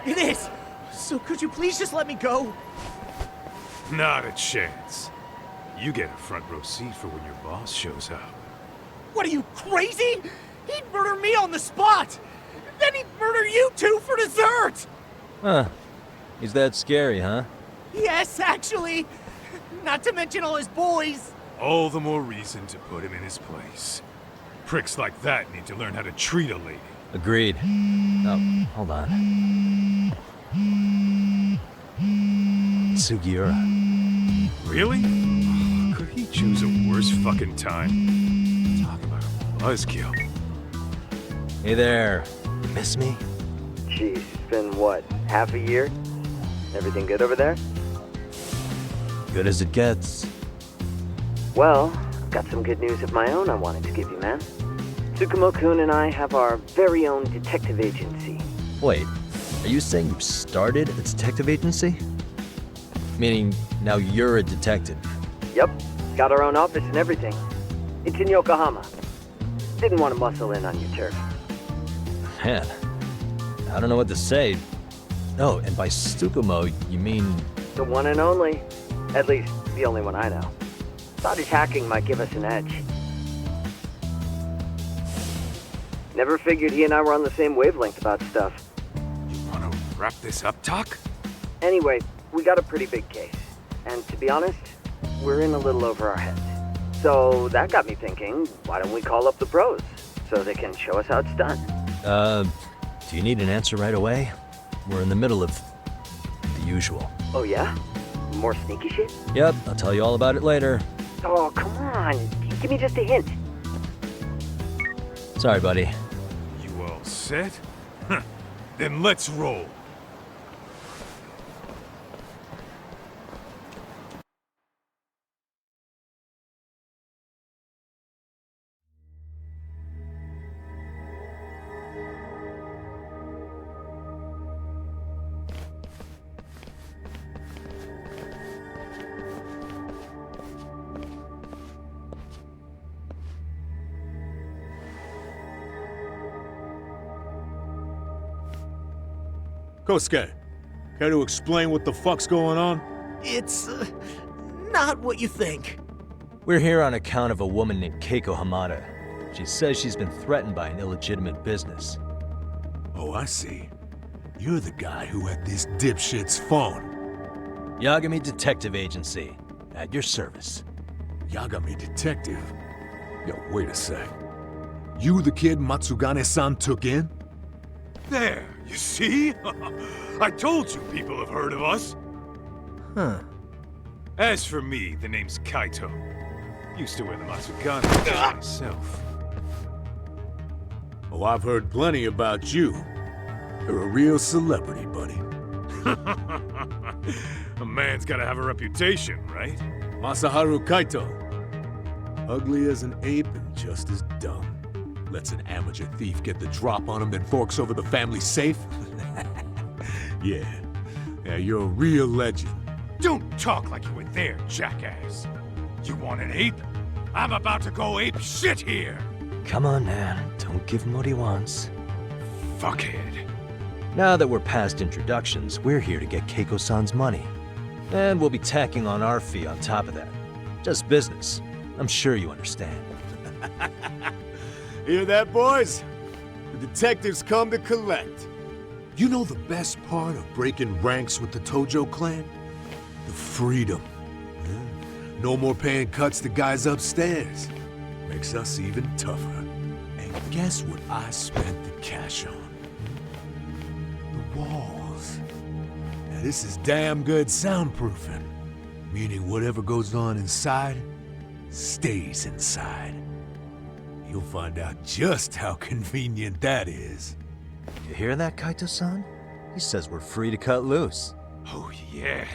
It is! So could you please just let me go? Not a chance. You get a front row seat for when your boss shows up. What are you, crazy? He'd murder me on the spot! Then he'd murder you two for dessert! Huh. He's that scary, huh? Yes, actually. Not to mention all his boys. All the more reason to put him in his place. Pricks like that need to learn how to treat a lady. Agreed. Oh, hold on. Sugiura. Really? Could he choose a worse fucking time? Talk about a buzzkill. Hey there. You miss me? Jeez, it's been what, half a year? Everything good over there? Good as it gets. Well, I've got some good news of my own I wanted to give you, man. Tsukumo-kun and I have our very own detective agency. Wait, are you saying you started a detective agency? Meaning, now you're a detective? Yep, got our own office and everything. It's in Yokohama. Didn't want to muscle in on your turf. Man, I don't know what to say. Oh, and by Tsukumo, you mean... The one and only. At least, the only one I know. Thought his hacking might give us an edge. Never figured he and I were on the same wavelength about stuff. You wanna wrap this up, Talk? Anyway, we got a pretty big case. And to be honest, we're in a little over our heads. So that got me thinking, why don't we call up the pros? So they can show us how it's done. Do you need an answer right away? We're in the middle of the usual. Oh yeah? More sneaky shit? Yep, I'll tell you all about it later. Oh, come on. Give me just a hint. Sorry, buddy. You all set? Then let's roll. Kosuke, care to explain what the fuck's going on? It's, not what you think. We're here on account of a woman named Keiko Hamada. She says she's been threatened by an illegitimate business. Oh, I see. You're the guy who had this dipshit's phone. Yagami Detective Agency. At your service. Yagami Detective? Yo, wait a sec. You the kid Matsugane-san took in? There, you see? I told you people have heard of us. Huh. As for me, the name's Kaito. Used to wear the Matsugane myself. Oh, I've heard plenty about you. You're a real celebrity, buddy. A man's gotta have a reputation, right? Masaharu Kaito. Ugly as an ape and just as dumb. Lets an amateur thief get the drop on him, then forks over the family safe? Yeah, you're a real legend. Don't talk like you were there, jackass. You want an ape? I'm about to go ape shit here! Come on, man. Don't give him what he wants. Fuckhead. Now that we're past introductions, we're here to get Keiko-san's money. And we'll be tacking on our fee on top of that. Just business. I'm sure you understand. Hear that, boys? The detectives come to collect. You know the best part of breaking ranks with the Tojo clan? The freedom. Yeah. No more paying cuts to guys upstairs. Makes us even tougher. And guess what I spent the cash on? The walls. Now this is damn good soundproofing. Meaning whatever goes on inside, stays inside. You'll find out just how convenient that is. You hear that, Kaito-san? He says we're free to cut loose. Oh yeah.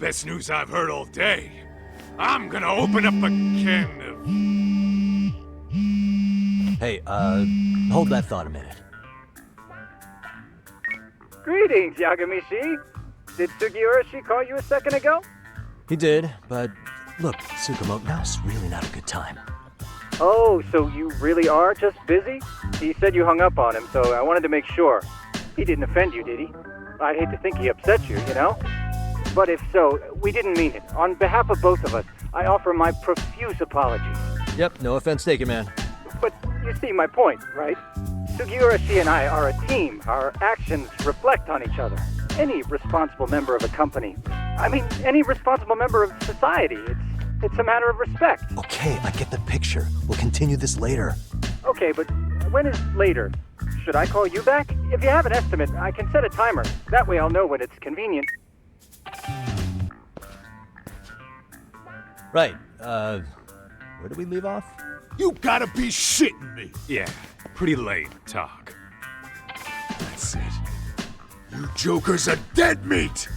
Best news I've heard all day. I'm gonna open up a can of... Hey, hold that thought a minute. Greetings, Yagami-shi. Did Sugiura-shi call you a second ago? He did, but look, Tsukumo, now's really not a good time. Oh, so you really are just busy? He said you hung up on him, so I wanted to make sure. He didn't offend you, did he? I'd hate to think he upset you, you know? But if so, we didn't mean it. On behalf of both of us, I offer my profuse apologies. Yep, no offense taken, man. But you see my point, right? Sugiura-shi and I are a team. Our actions reflect on each other. Any responsible member of a company, any responsible member of society, it's a matter of respect. Okay, I get the picture. We'll continue this later. Okay, but when is later? Should I call you back? If you have an estimate, I can set a timer. That way I'll know when it's convenient. Right, where did we leave off? You gotta be shitting me! Yeah, pretty late talk. That's it. You jokers are dead meat!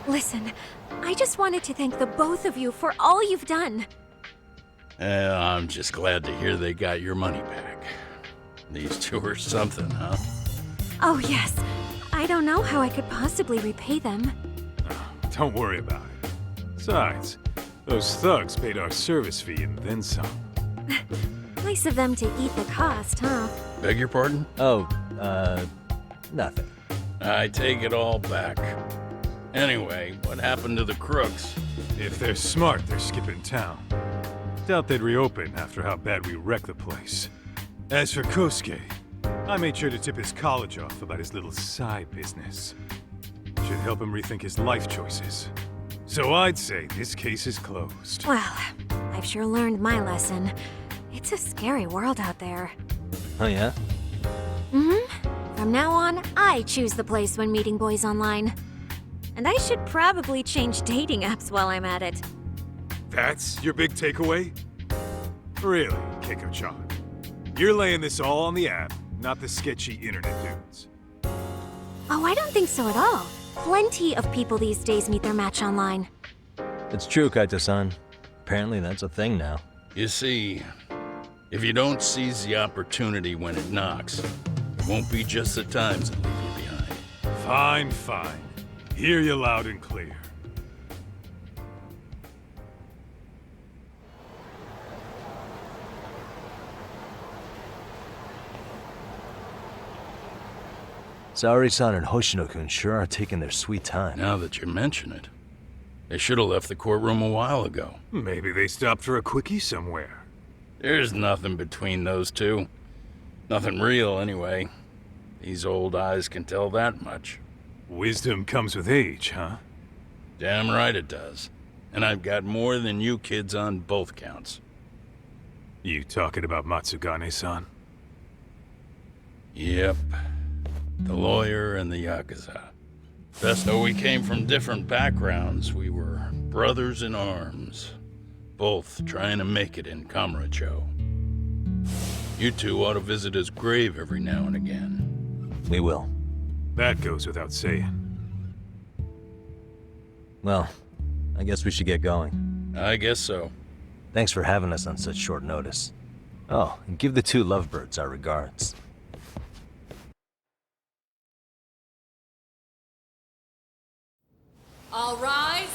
Listen, I just wanted to thank the both of you for all you've done. I'm just glad to hear they got your money back. These two are something, huh? Oh, yes. I don't know how I could possibly repay them. Don't worry about it. Besides, those thugs paid our service fee and then some. Nice of them to eat the cost, huh? Beg your pardon? Oh, nothing. I take it all back. Anyway, what happened to the crooks? If they're smart, they're skipping town. Doubt they'd reopen after how bad we wrecked the place. As for Kosuke, I made sure to tip his college off about his little side business. Should help him rethink his life choices. So I'd say this case is closed. Well, I've sure learned my lesson. It's a scary world out there. Oh yeah? Mm-hmm. From now on, I choose the place when meeting boys online. And I should probably change dating apps while I'm at it. That's your big takeaway? Really, Keiko-chan? You're laying this all on the app, not the sketchy internet dudes. Oh, I don't think so at all. Plenty of people these days meet their match online. It's true, Kaito-san. Apparently that's a thing now. You see, if you don't seize the opportunity when it knocks, it won't be just the times that leave you behind. Fine, fine. Hear you loud and clear. Saori-san and Hoshino-kun sure are taking their sweet time. Now that you mention it, they should have left the courtroom a while ago. Maybe they stopped for a quickie somewhere. There's nothing between those two. Nothing real, anyway. These old eyes can tell that much. Wisdom comes with age, huh? Damn right it does. And I've got more than you kids on both counts. You talking about Matsugane-san? Yep. The lawyer and the Yakuza. Best though we came from different backgrounds, we were brothers in arms. Both trying to make it in Kamurocho. You two ought to visit his grave every now and again. We will. That goes without saying. Well, I guess we should get going. I guess so. Thanks for having us on such short notice. Oh, and give the two lovebirds our regards. All rise.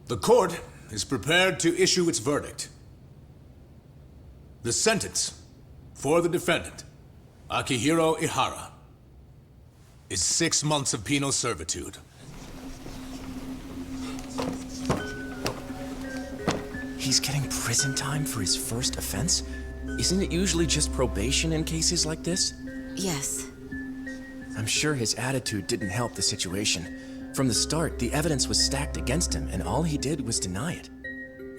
The court is prepared to issue its verdict. The sentence for the defendant, Akihiro Ihara, is 6 months of penal servitude. He's getting prison time for his first offense? Isn't it usually just probation in cases like this? Yes. I'm sure his attitude didn't help the situation. From the start, the evidence was stacked against him, and all he did was deny it.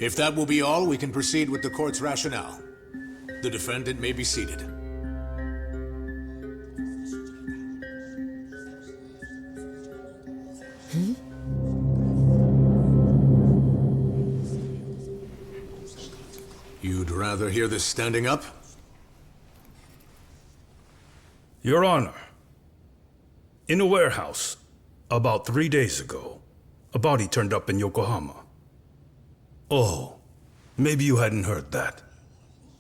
If that will be all, we can proceed with the court's rationale. The defendant may be seated. You'd rather hear this standing up? Your Honor, in a warehouse, about 3 days ago, a body turned up in Yokohama. Oh, maybe you hadn't heard that.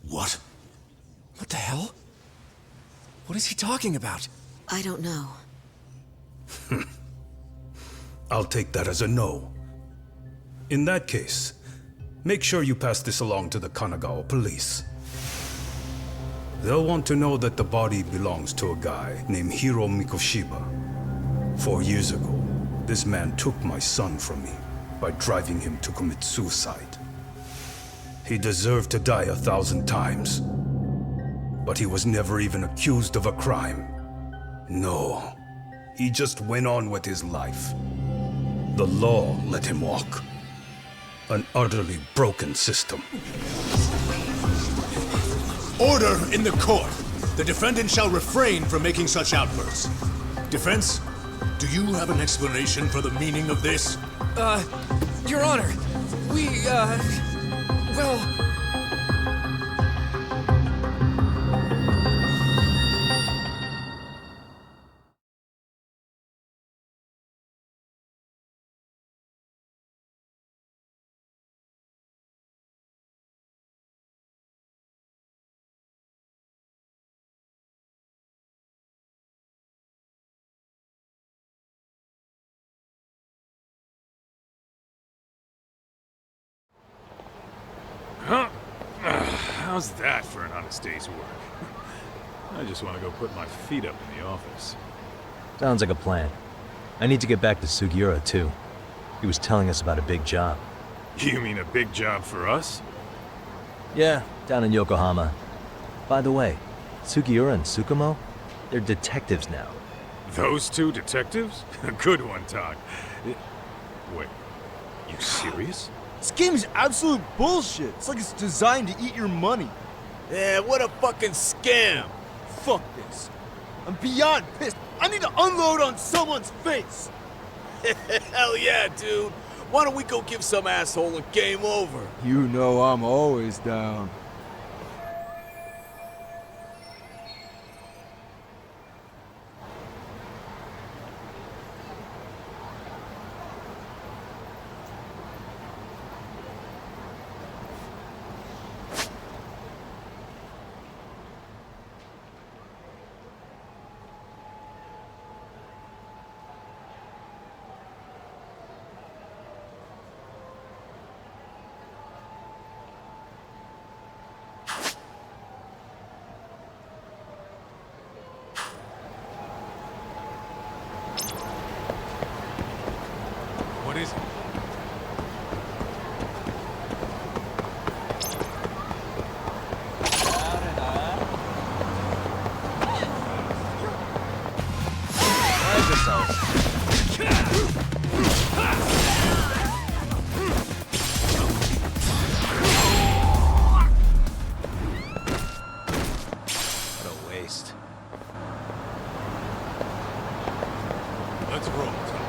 What? What the hell? What is he talking about? I don't know. I'll take that as a no. In that case, make sure you pass this along to the Kanagawa police. They'll want to know that the body belongs to a guy named Hiro Mikoshiba. 4 years ago, this man took my son from me by driving him to commit suicide. He deserved to die 1,000 times, but he was never even accused of a crime. No, he just went on with his life. The law let him walk. An utterly broken system. Order in the court! The defendant shall refrain from making such outbursts. Defense, do you have an explanation for the meaning of this? Your Honor, well... Huh? How's that for an honest day's work? I just want to go put my feet up in the office. Sounds like a plan. I need to get back to Sugiura, too. He was telling us about a big job. You mean a big job for us? Yeah, down in Yokohama. By the way, Sugiura and Tsukumo, they're detectives now. Those two detectives? Good one, Todd. Wait, you serious? This game is absolute bullshit. It's like it's designed to eat your money. Yeah, what a fucking scam! Fuck this. I'm beyond pissed. I need to unload on someone's face. Hell yeah, dude. Why don't we go give some asshole a game over? You know I'm always down. What is it? Mind yourself. What a waste. Let's roll, Todd.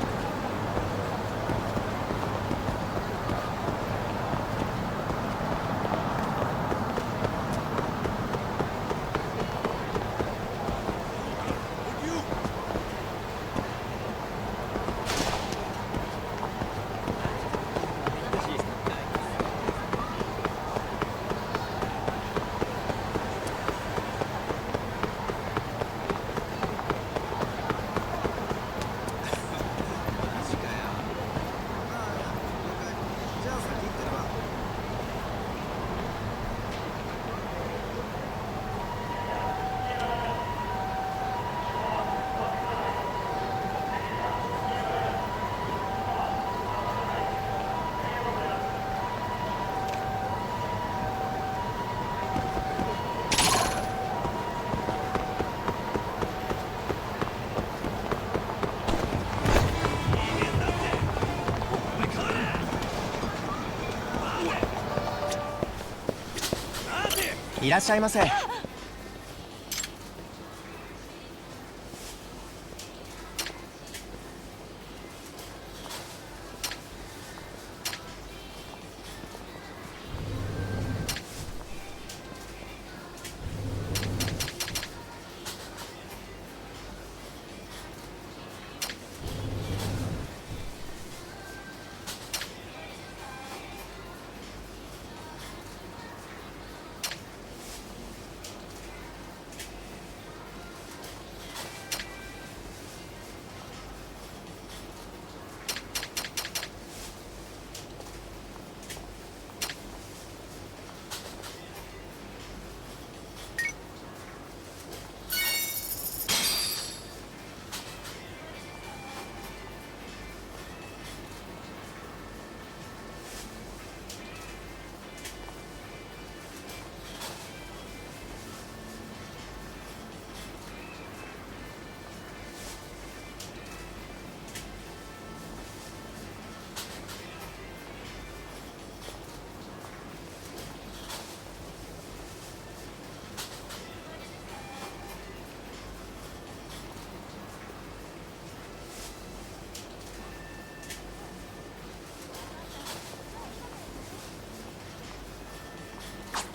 いらっしゃいませ。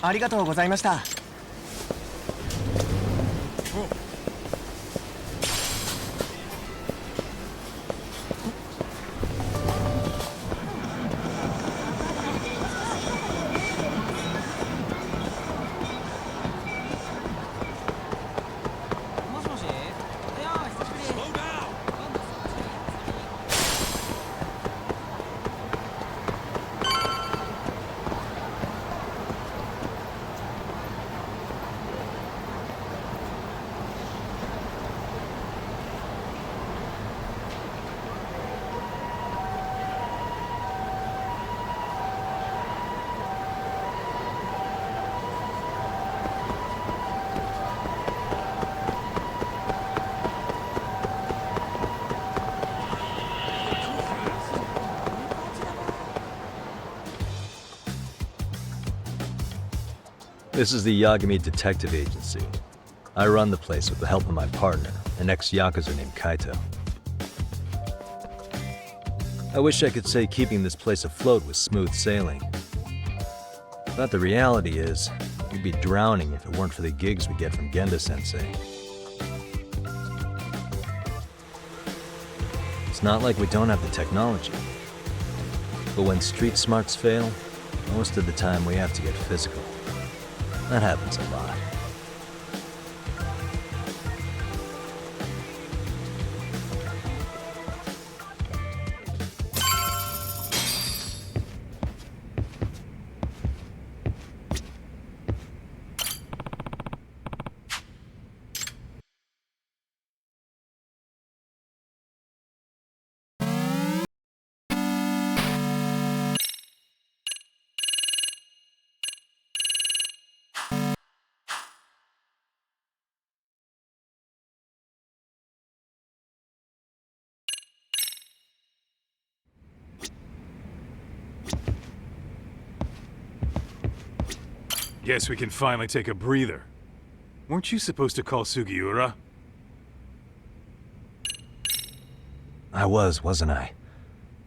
ありがとうございました。This is the Yagami Detective Agency. I run the place with the help of my partner, an ex-Yakuza named Kaito. I wish I could say keeping this place afloat was smooth sailing. But the reality is, we'd be drowning if it weren't for the gigs we get from Genda-sensei. It's not like we don't have the technology. But when street smarts fail, most of the time we have to get physical. That happens a lot. Guess we can finally take a breather. Weren't you supposed to call Sugiura? I wasn't I?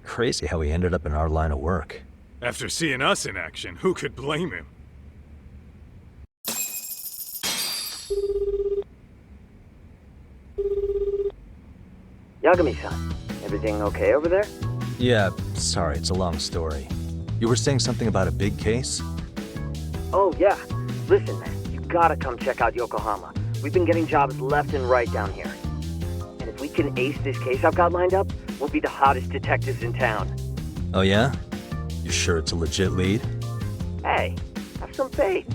Crazy how he ended up in our line of work. After seeing us in action, who could blame him? Yagami-san, everything okay over there? Yeah, sorry, it's a long story. You were saying something about a big case? Oh, yeah. Listen, man, you gotta come check out Yokohama. We've been getting jobs left and right down here. And if we can ace this case I've got lined up, we'll be the hottest detectives in town. Oh yeah? You sure it's a legit lead? Hey, have some faith.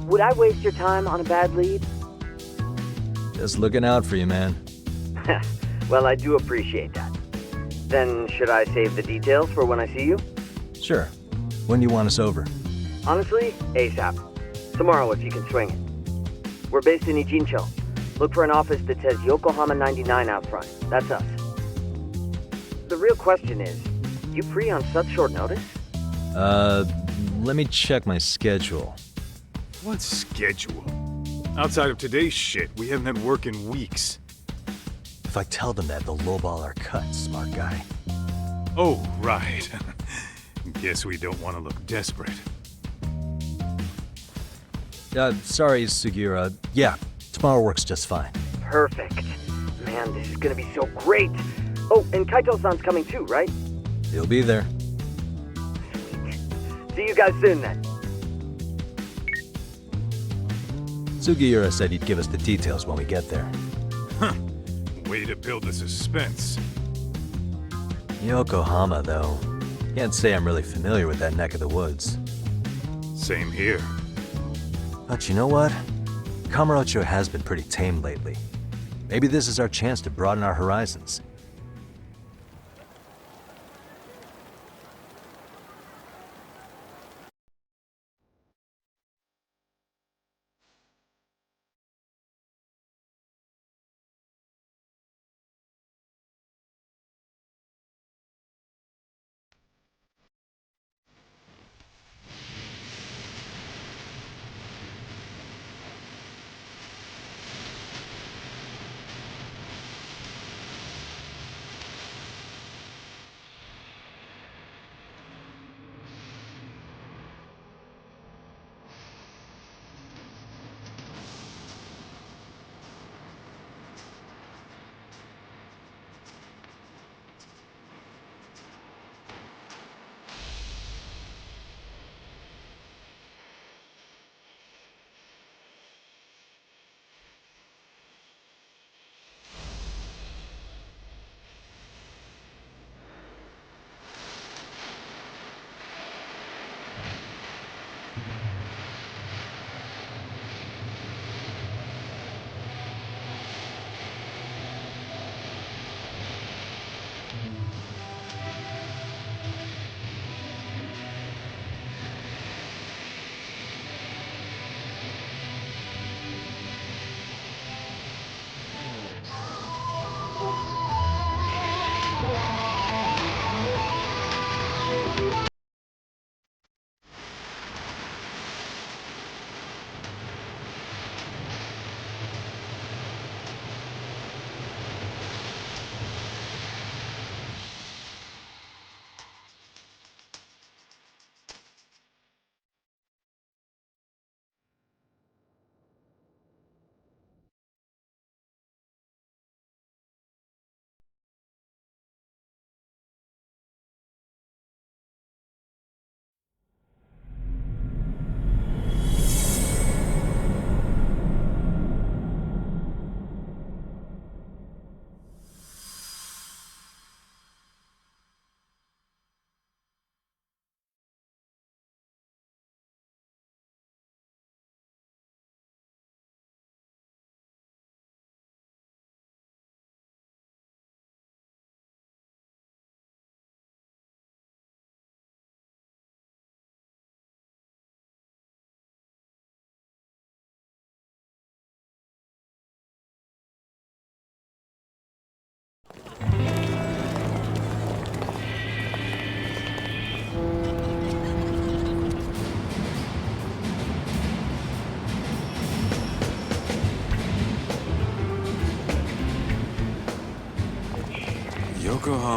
Would I waste your time on a bad lead? Just looking out for you, man. Well, I do appreciate that. Then should I save the details for when I see you? Sure. When do you want us over? Honestly, ASAP. Tomorrow if you can swing it. We're based in Ijincho. Look for an office that says Yokohama 99 out front. That's us. The real question is, you free on such short notice? Let me check my schedule. What schedule? Outside of today's shit, we haven't had work in weeks. If I tell them that, they'll lowball our cut, smart guy. Oh, right. Guess we don't want to look desperate. Sorry, Sugiura. Yeah, tomorrow works just fine. Perfect. Man, this is gonna be so great. Oh, and Kaito-san's coming too, right? He'll be there. See you guys soon then. Sugiura said he'd give us the details when we get there. Huh. Way to build the suspense. Yokohama, though. Can't say I'm really familiar with that neck of the woods. Same here. But you know what? Kamurocho has been pretty tame lately. Maybe this is our chance to broaden our horizons.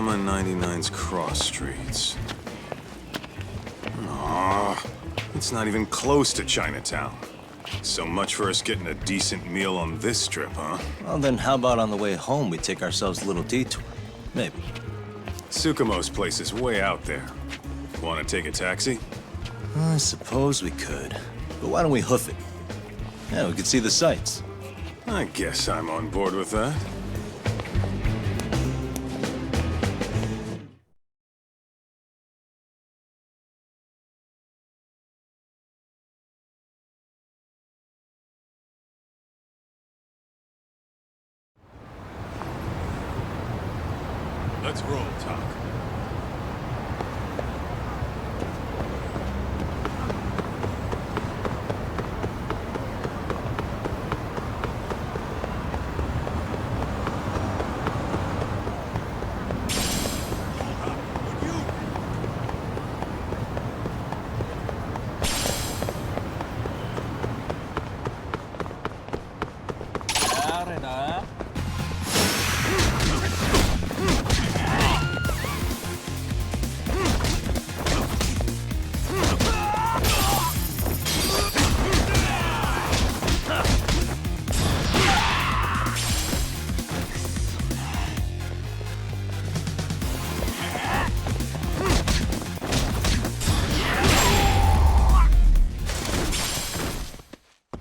comma 99's cross streets. Aw, it's not even close to Chinatown. So much for us getting a decent meal on this strip, huh? Well, then how about on the way home we take ourselves a little detour? Maybe. Tsukumo's place is way out there. Want to take a taxi? I suppose we could. But why don't we hoof it? Yeah, we could see the sights. I guess I'm on board with that. Let's roll, Talk.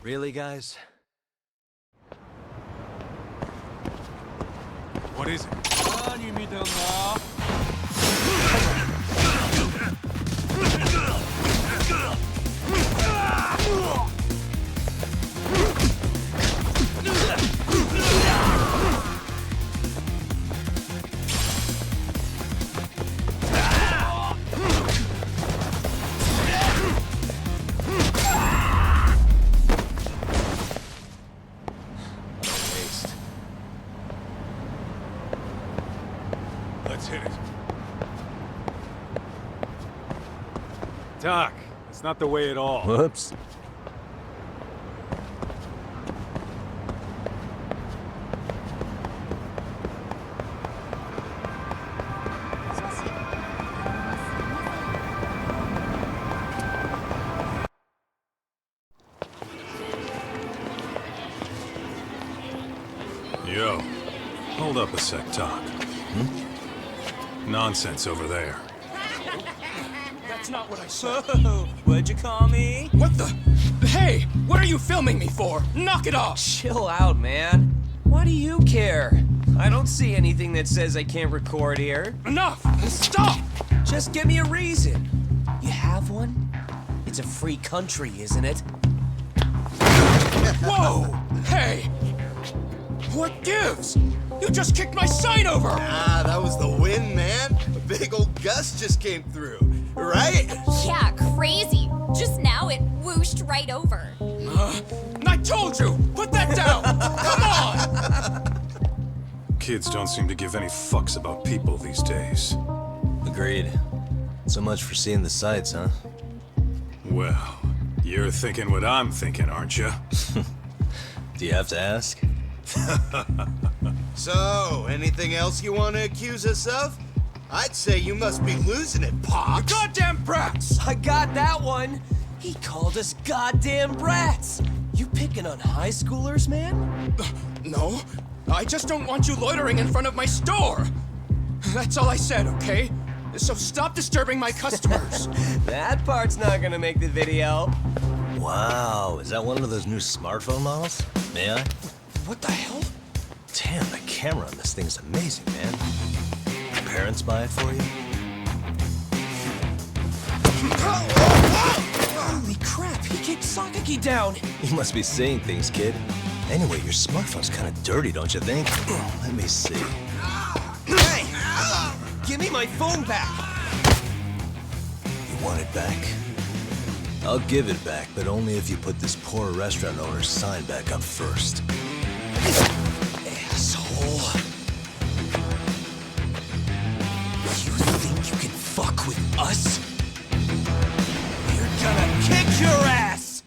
Really, guys? What is it? Let's hit it. Doc, it's not the way at all. Whoops. Yo, hold up a sec, Talk. Nonsense over there. That's not what I said. What'd you call me? What the? Hey, what are you filming me for? Knock it off! Chill out, man. Why do you care? I don't see anything that says I can't record here. Enough! Stop! Just give me a reason. You have one? It's a free country, isn't it? Whoa! Hey! What gives? You just kicked my sign over! Ah, that was the wind, man. A big old gust just came through, right? Yeah, crazy. Just now it whooshed right over. I told you! Put that down! Come on! Kids don't seem to give any fucks about people these days. Agreed. So much for seeing the sights, huh? Well, you're thinking what I'm thinking, aren't you? Do you have to ask? So, anything else you want to accuse us of? I'd say you must be losing it, Pops. You goddamn brats! I got that one. He called us goddamn brats. You picking on high schoolers, man? No, I just don't want you loitering in front of my store. That's all I said, okay? So stop disturbing my customers. That part's not gonna make the video. Wow, is that one of those new smartphone models? May I? What the hell? Damn, the camera on this thing's amazing, man. Your parents buy it for you? Holy crap, he kicked Sakaki down. You must be seeing things, kid. Anyway, your smartphone's kind of dirty, don't you think? Let me see. Hey! Give me my phone back! You want it back? I'll give it back, but only if you put this poor restaurant owner's sign back up first. Asshole. You think you can fuck with us? We're gonna kick your ass!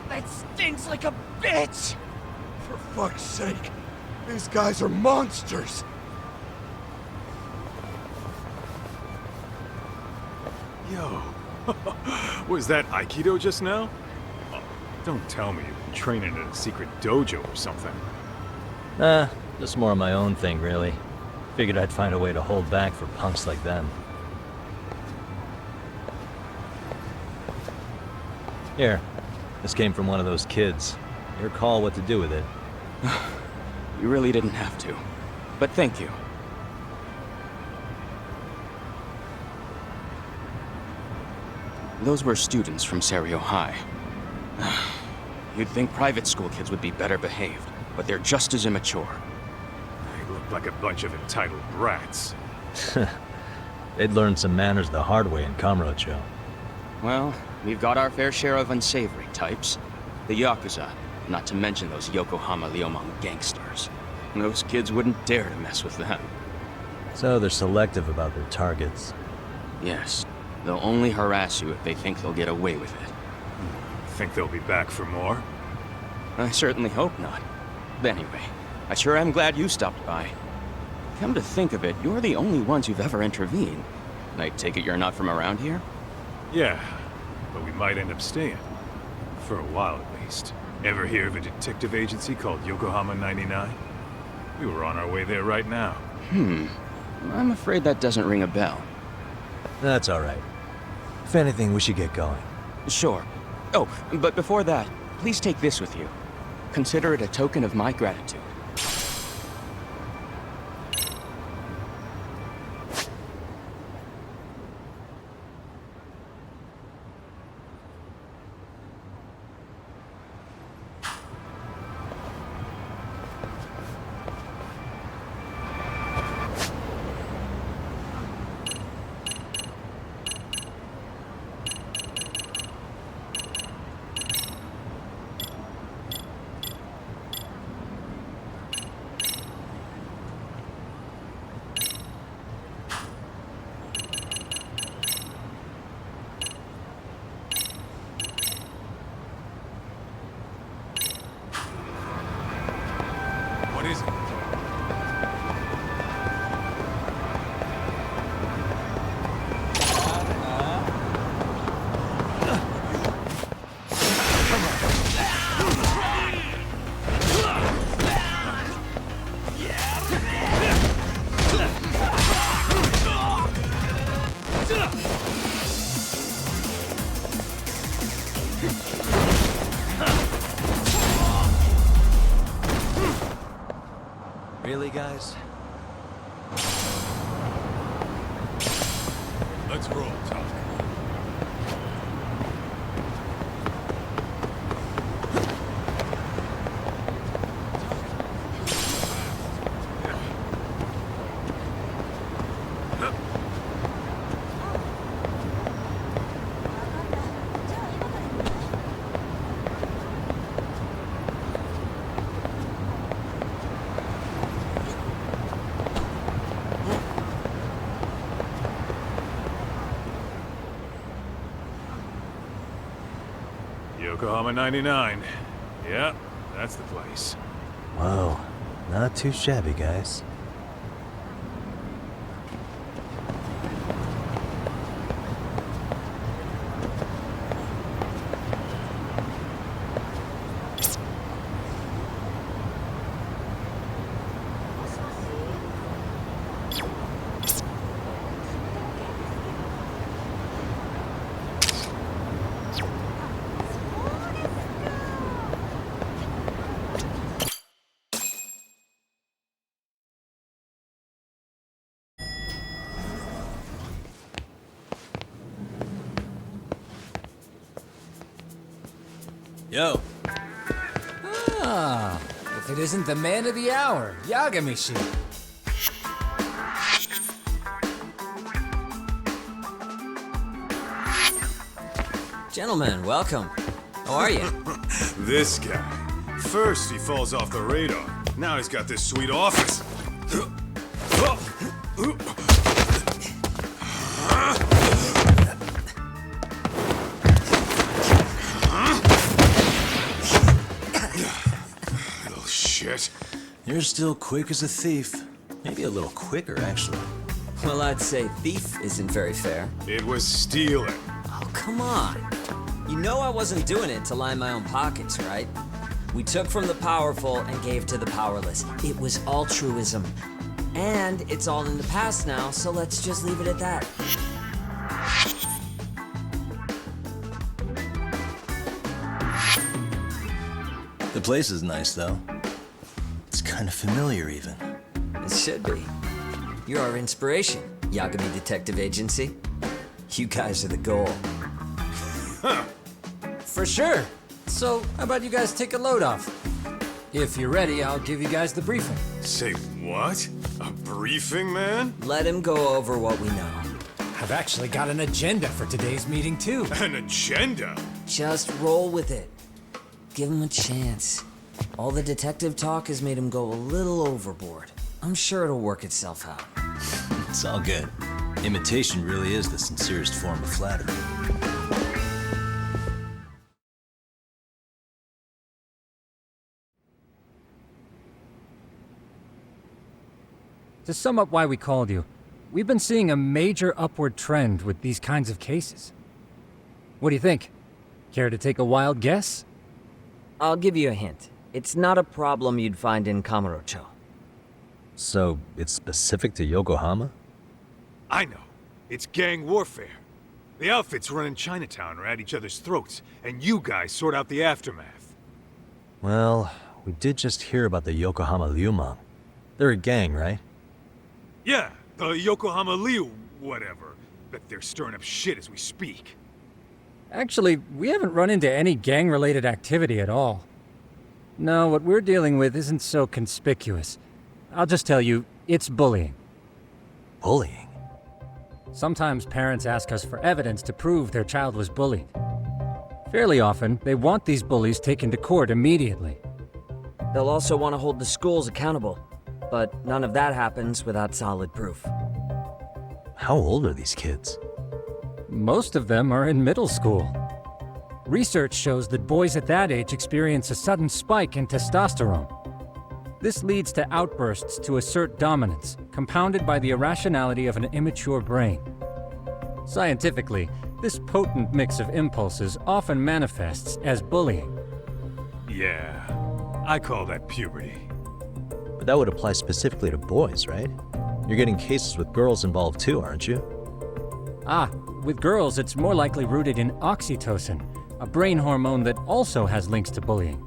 That stinks like a bitch! For fuck's sake, these guys are monsters! Yo, was that Aikido just now? Oh, don't tell me you've been training in a secret dojo or something. Just more of my own thing, really. Figured I'd find a way to hold back for punks like them. Here, this came from one of those kids. Your call what to do with it. You really didn't have to. But thank you. Those were students from Serio High. You'd think private school kids would be better behaved, but they're just as immature. They look like a bunch of entitled brats. They'd learned some manners the hard way in Kamurocho. Well, we've got our fair share of unsavory types. The Yakuza, not to mention those Yokohama Liomang gangsters. Those kids wouldn't dare to mess with them. So they're selective about their targets. Yes. They'll only harass you if they think they'll get away with it. Think they'll be back for more? I certainly hope not. But anyway, I sure am glad you stopped by. Come to think of it, you're the only ones who've ever intervened. I take it you're not from around here? Yeah, but we might end up staying. For a while at least. Ever hear of a detective agency called Yokohama 99? We were on our way there right now. I'm afraid that doesn't ring a bell. That's alright. If anything, we should get going. Sure. Oh, but before that, please take this with you. Consider it a token of my gratitude. What is it? Really, guys? Let's roll, Talk. Yokohama 99. Yeah, that's the place. Whoa, not too shabby, guys. Yo. Ah, if it isn't the man of the hour, Yagami-shi. Gentlemen, welcome. How are you? This guy. First he falls off the radar. Now he's got this sweet office. Little shit. You're still quick as a thief. Maybe a little quicker, actually. Well, I'd say thief isn't very fair. It was stealing. Oh, come on. You know I wasn't doing it to line my own pockets, right? We took from the powerful and gave to the powerless. It was altruism. And it's all in the past now, so let's just leave it at that. The place is nice, though. It's kind of familiar, even. It should be. You're our inspiration, Yagami Detective Agency. You guys are the goal. For sure. So, how about you guys take a load off? If you're ready, I'll give you guys the briefing. Say what? A briefing, man? Let him go over what we know. I've actually got an agenda for today's meeting, too. An agenda? Just roll with it. Give him a chance. All the detective talk has made him go a little overboard. I'm sure it'll work itself out. It's all good. Imitation really is the sincerest form of flattery. To sum up why we called you, we've been seeing a major upward trend with these kinds of cases. What do you think? Care to take a wild guess? I'll give you a hint. It's not a problem you'd find in Kamurocho. So, it's specific to Yokohama? I know. It's gang warfare. The outfits running Chinatown are at each other's throats, and you guys sort out the aftermath. Well, we did just hear about the Yokohama Liumang. They're a gang, right? Yeah, the Yokohama Liu, whatever. Bet they're stirring up shit as we speak. Actually, we haven't run into any gang-related activity at all. No, what we're dealing with isn't so conspicuous. I'll just tell you, it's bullying. Bullying? Sometimes parents ask us for evidence to prove their child was bullied. Fairly often, they want these bullies taken to court immediately. They'll also want to hold the schools accountable, but none of that happens without solid proof. How old are these kids? Most of them are in middle school. Research shows that boys at that age experience a sudden spike in testosterone. This leads to outbursts to assert dominance, compounded by the irrationality of an immature brain. Scientifically, this potent mix of impulses often manifests as bullying. Yeah, I call that puberty. But that would apply specifically to boys, right? You're getting cases with girls involved too, aren't you? Ah, with girls it's more likely rooted in oxytocin, a brain hormone that also has links to bullying.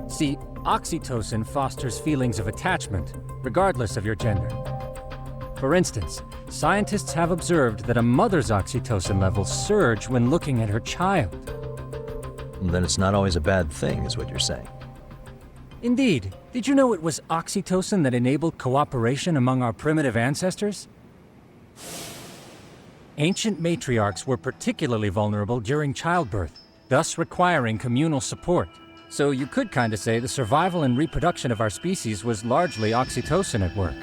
See, oxytocin fosters feelings of attachment, regardless of your gender. For instance, scientists have observed that a mother's oxytocin levels surge when looking at her child. Then it's not always a bad thing, is what you're saying. Indeed. Did you know it was oxytocin that enabled cooperation among our primitive ancestors? Ancient matriarchs were particularly vulnerable during childbirth, thus requiring communal support. So you could kinda say the survival and reproduction of our species was largely oxytocin at work.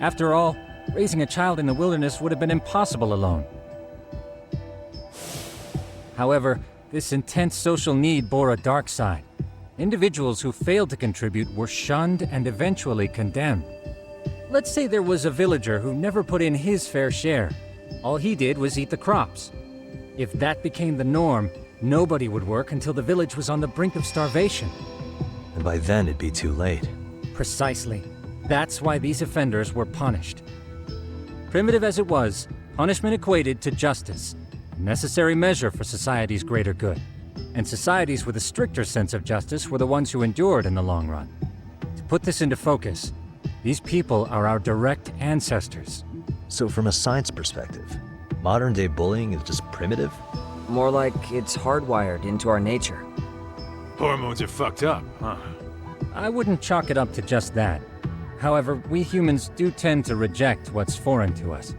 After all, raising a child in the wilderness would have been impossible alone. However, this intense social need bore a dark side. Individuals who failed to contribute were shunned and eventually condemned. Let's say there was a villager who never put in his fair share. All he did was eat the crops. If that became the norm, nobody would work until the village was on the brink of starvation. And by then it'd be too late. Precisely. That's why these offenders were punished. Primitive as it was, punishment equated to justice, a necessary measure for society's greater good. And societies with a stricter sense of justice were the ones who endured in the long run. To put this into focus, these people are our direct ancestors. So from a science perspective, modern-day bullying is just primitive? More like it's hardwired into our nature. Hormones are fucked up, huh? I wouldn't chalk it up to just that. However, we humans do tend to reject what's foreign to us.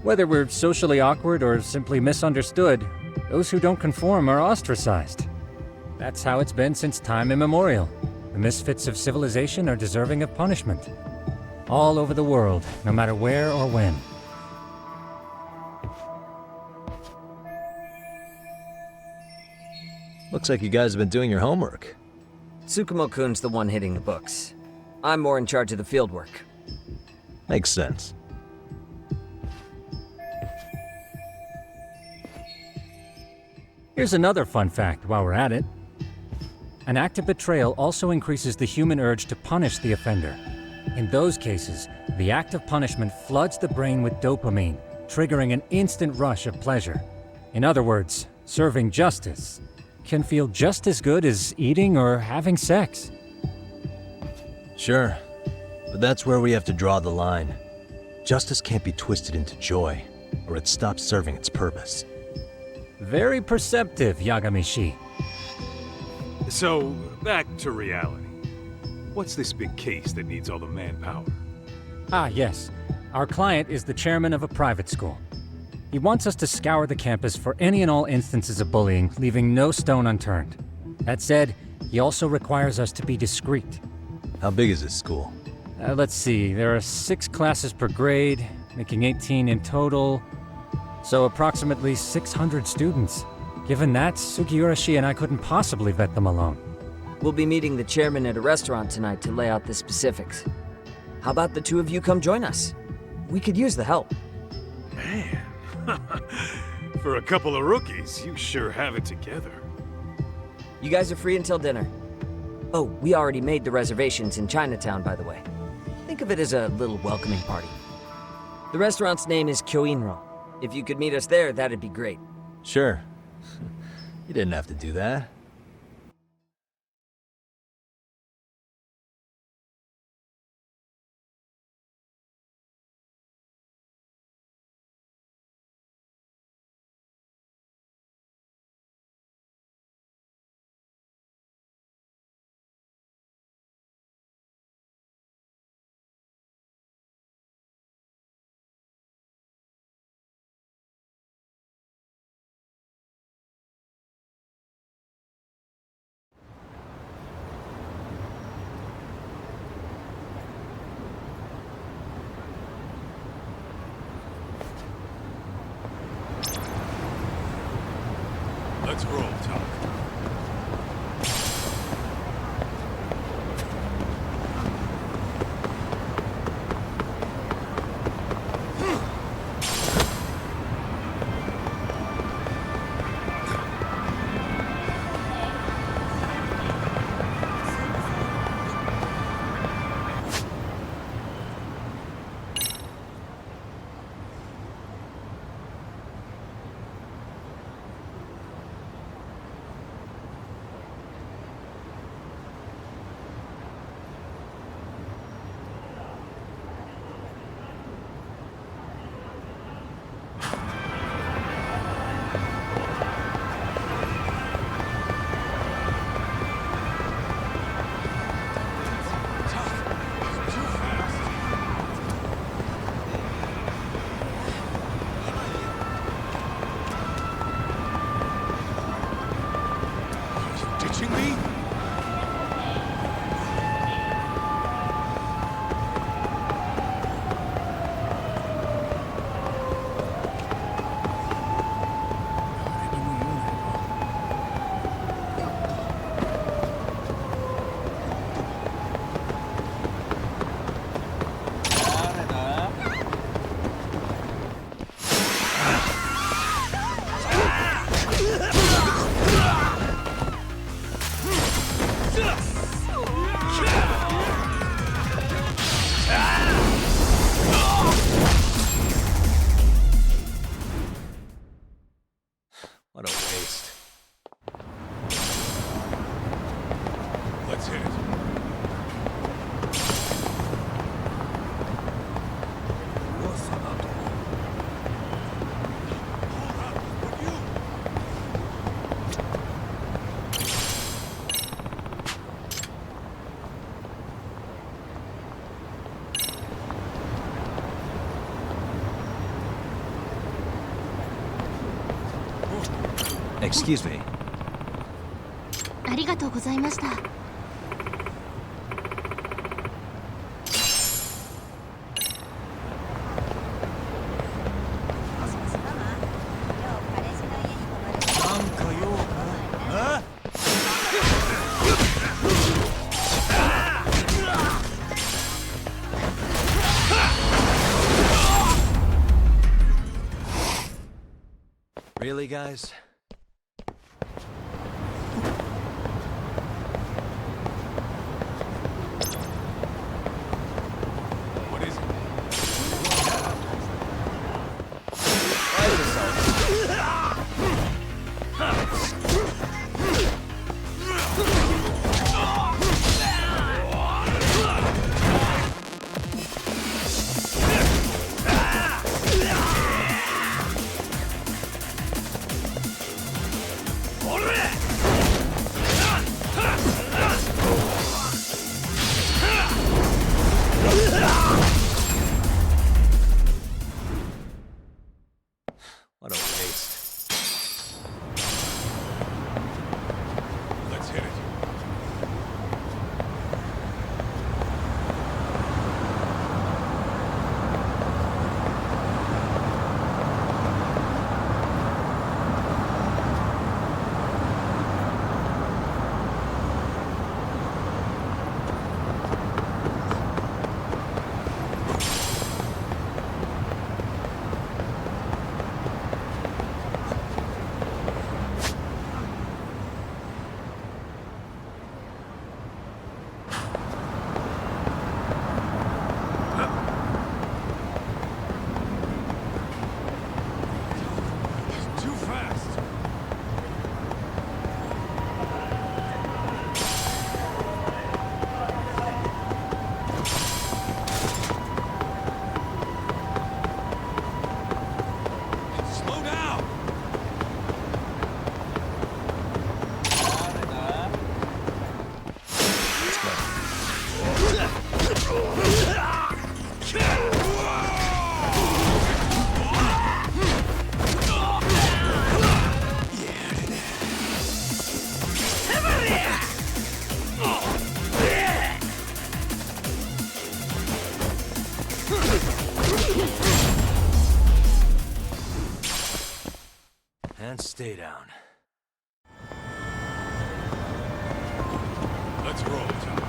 Whether we're socially awkward or simply misunderstood, those who don't conform are ostracized. That's how it's been since time immemorial. The misfits of civilization are deserving of punishment. All over the world, no matter where or when. Looks like you guys have been doing your homework. Tsukumo-kun's the one hitting the books. I'm more in charge of the fieldwork. Makes sense. Here's another fun fact while we're at it. An act of betrayal also increases the human urge to punish the offender. In those cases, the act of punishment floods the brain with dopamine, triggering an instant rush of pleasure. In other words, serving justice can feel just as good as eating or having sex. Sure, but that's where we have to draw the line. Justice can't be twisted into joy, or it stops serving its purpose. Very perceptive, Yagami-shi. So, back to reality. What's this big case that needs all the manpower? Ah, yes. Our client is the chairman of a private school. He wants us to scour the campus for any and all instances of bullying, leaving no stone unturned. That said, he also requires us to be discreet. How big is this school? Let's see, there are 6 classes per grade, making 18 in total. So approximately 600 students. Given that, Sugiurashi and I couldn't possibly vet them alone. We'll be meeting the chairman at a restaurant tonight to lay out the specifics. How about the two of you come join us? We could use the help. Man, for a couple of rookies, you sure have it together. You guys are free until dinner. Oh, we already made the reservations in Chinatown, by the way. Think of it as a little welcoming party. The restaurant's name is Kyoinro. If you could meet us there, that'd be great. Sure. You didn't have to do that. Excuse me. ありがとうございました。Really, guys? What is it? What a waste. Let's hit it. Too fast. Slow down. And stay down. Let's roll, Tom.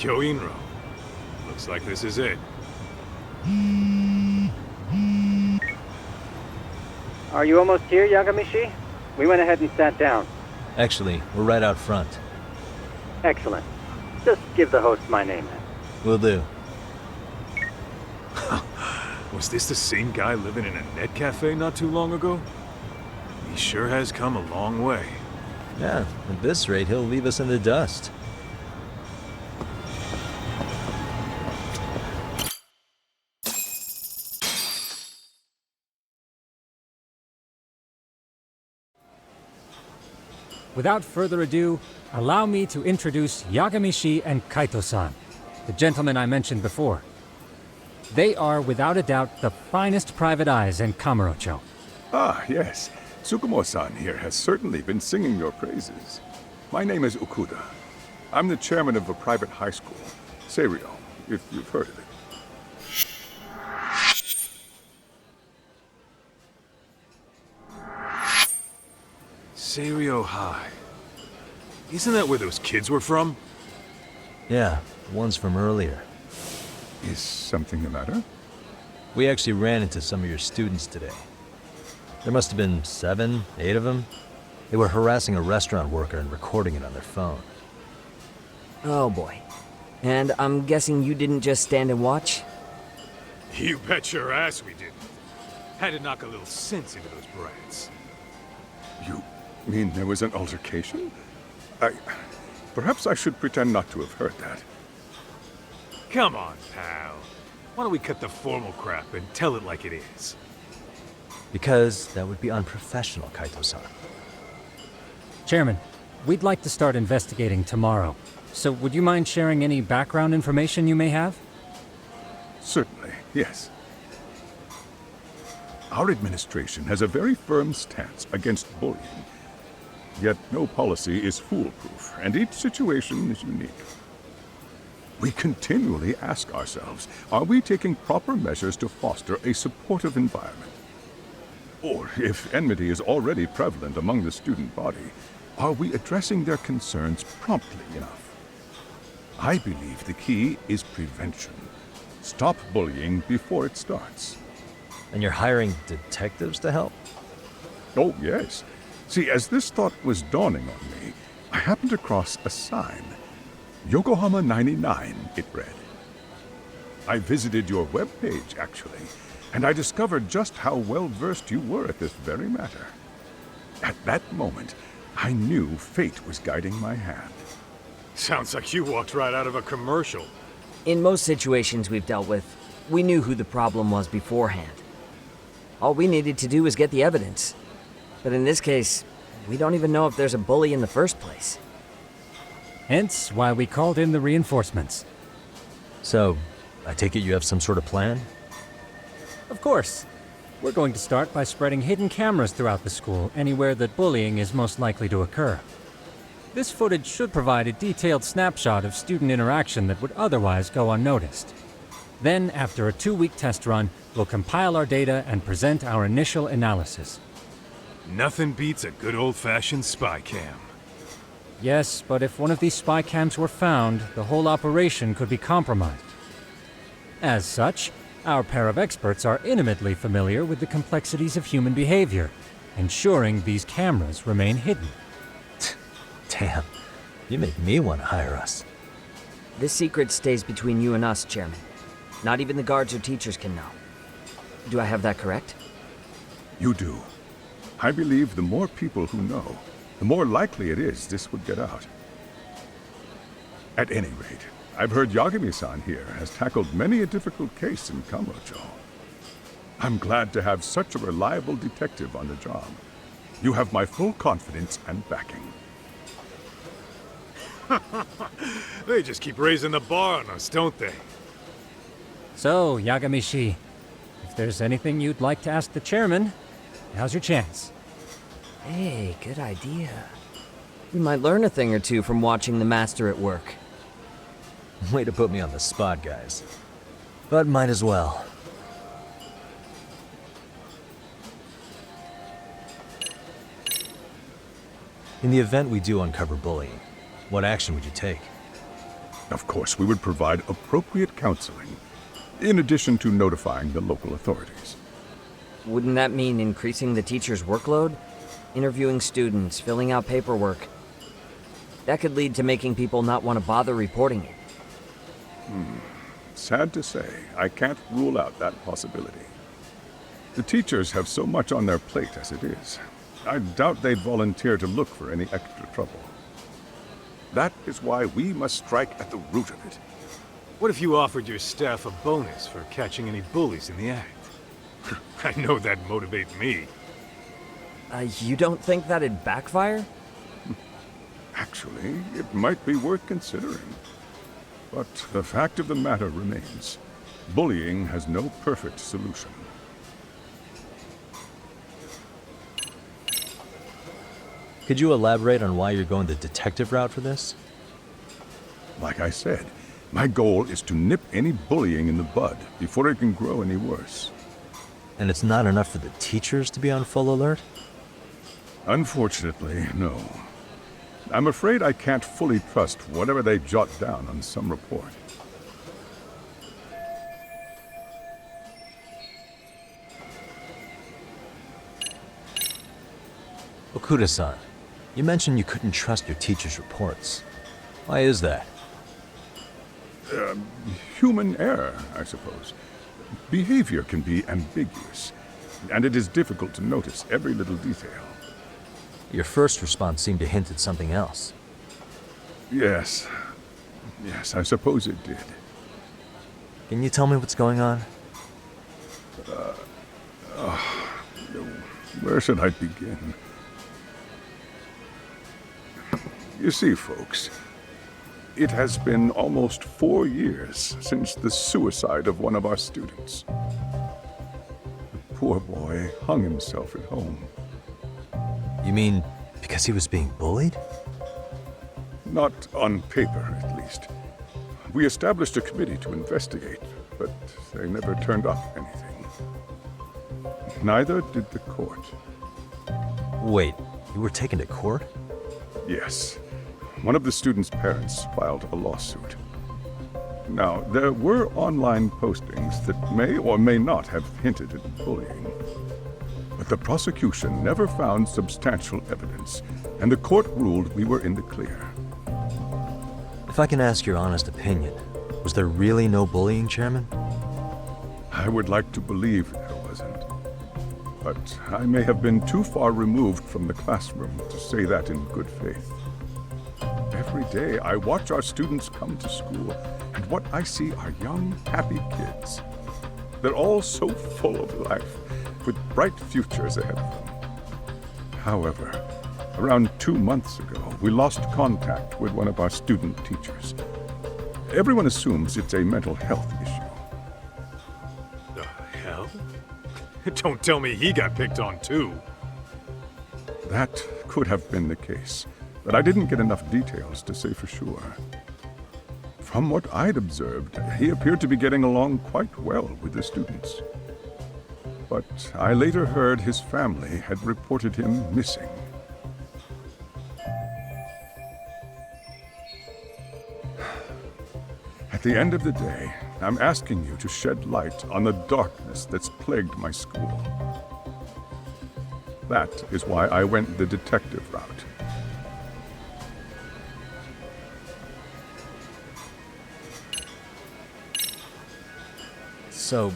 Kyoinro. Looks like this is it. Are you almost here, Yagamishi? We went ahead and sat down. Actually, we're right out front. Excellent. Just give the host my name then. Will do. Was this the same guy living in a net cafe not too long ago? He sure has come a long way. Yeah, at this rate, he'll leave us in the dust. Without further ado, allow me to introduce Yagamishi and Kaito-san, the gentlemen I mentioned before. They are, without a doubt, the finest private eyes in Kamurocho. Ah, yes. Tsukumo-san here has certainly been singing your praises. My name is Okuda. I'm the chairman of a private high school, Seiryo, if you've heard of it. Serio High. Isn't that where those kids were from? Yeah, the ones from earlier. Is something the matter? We actually ran into some of your students today. There must have been 7, 8 of them. They were harassing a restaurant worker and recording it on their phone. Oh boy. And I'm guessing you didn't just stand and watch? You bet your ass we didn't. Had to knock a little sense into those brats. You mean there was an altercation? Perhaps I should pretend not to have heard that. Come on, pal. Why don't we cut the formal crap and tell it like it is? Because that would be unprofessional, Kaito-san. Chairman, we'd like to start investigating tomorrow. So would you mind sharing any background information you may have? Certainly, yes. Our administration has a very firm stance against bullying. Yet no policy is foolproof, and each situation is unique. We continually ask ourselves, are we taking proper measures to foster a supportive environment? Or, if enmity is already prevalent among the student body, are we addressing their concerns promptly enough? I believe the key is prevention. Stop bullying before it starts. And you're hiring detectives to help? Oh, yes. See, as this thought was dawning on me, I happened across a sign. Yokohama 99, it read. I visited your webpage, actually, and I discovered just how well-versed you were at this very matter. At that moment, I knew fate was guiding my hand. Sounds like you walked right out of a commercial. In most situations we've dealt with, we knew who the problem was beforehand. All we needed to do was get the evidence. But in this case, we don't even know if there's a bully in the first place. Hence why we called in the reinforcements. So, I take it you have some sort of plan? Of course. We're going to start by spreading hidden cameras throughout the school, anywhere that bullying is most likely to occur. This footage should provide a detailed snapshot of student interaction that would otherwise go unnoticed. Then, after a 2-week test run, we'll compile our data and present our initial analysis. Nothing beats a good old-fashioned spy cam. Yes, but if one of these spy cams were found, the whole operation could be compromised. As such, our pair of experts are intimately familiar with the complexities of human behavior, ensuring these cameras remain hidden. Damn, you make me want to hire us. This secret stays between you and us, Chairman. Not even the guards or teachers can know. Do I have that correct? You do. I believe the more people who know, the more likely it is this would get out. At any rate, I've heard Yagami-san here has tackled many a difficult case in Kamurocho. I'm glad to have such a reliable detective on the job. You have my full confidence and backing. They just keep raising the bar on us, don't they? So, Yagami-shi, if there's anything you'd like to ask the chairman, now's your chance. Hey, good idea. You might learn a thing or two from watching the master at work. Way to put me on the spot, guys. But might as well. In the event we do uncover bullying, what action would you take? Of course, we would provide appropriate counseling, in addition to notifying the local authorities. Wouldn't that mean increasing the teacher's workload? Interviewing students, filling out paperwork. That could lead to making people not want to bother reporting it. Sad to say, I can't rule out that possibility. The teachers have so much on their plate as it is. I doubt they'd volunteer to look for any extra trouble. That is why we must strike at the root of it. What if you offered your staff a bonus for catching any bullies in the act? I know that'd motivate me. You don't think that'd backfire? Actually, it might be worth considering. But the fact of the matter remains, bullying has no perfect solution. Could you elaborate on why you're going the detective route for this? Like I said, my goal is to nip any bullying in the bud before it can grow any worse. And it's not enough for the teachers to be on full alert? Unfortunately, no. I'm afraid I can't fully trust whatever they jot down on some report. Okuda-san, you mentioned you couldn't trust your teacher's reports. Why is that? Human error, I suppose. Behavior can be ambiguous, and it is difficult to notice every little detail. Your first response seemed to hint at something else. Yes. Yes, I suppose it did. Can you tell me what's going on? Where should I begin? You see, folks, it has been almost 4 years since the suicide of one of our students. The poor boy hung himself at home. You mean because he was being bullied? Not on paper, at least. We established a committee to investigate, but they never turned up anything. Neither did the court. Wait, you were taken to court? Yes. One of the student's parents filed a lawsuit. Now, there were online postings that may or may not have hinted at bullying. But the prosecution never found substantial evidence, and the court ruled we were in the clear. If I can ask your honest opinion, was there really no bullying, Chairman? I would like to believe there wasn't. But I may have been too far removed from the classroom to say that in good faith. Every day I watch our students come to school, and what I see are young, happy kids. They're all so full of life, with bright futures ahead of them. However, around 2 months ago, we lost contact with one of our student teachers. Everyone assumes it's a mental health issue. The hell? Don't tell me he got picked on too. That could have been the case, but I didn't get enough details to say for sure. From what I'd observed, he appeared to be getting along quite well with the students. But I later heard his family had reported him missing. At the end of the day, I'm asking you to shed light on the darkness that's plagued my school. That is why I went the detective route. So,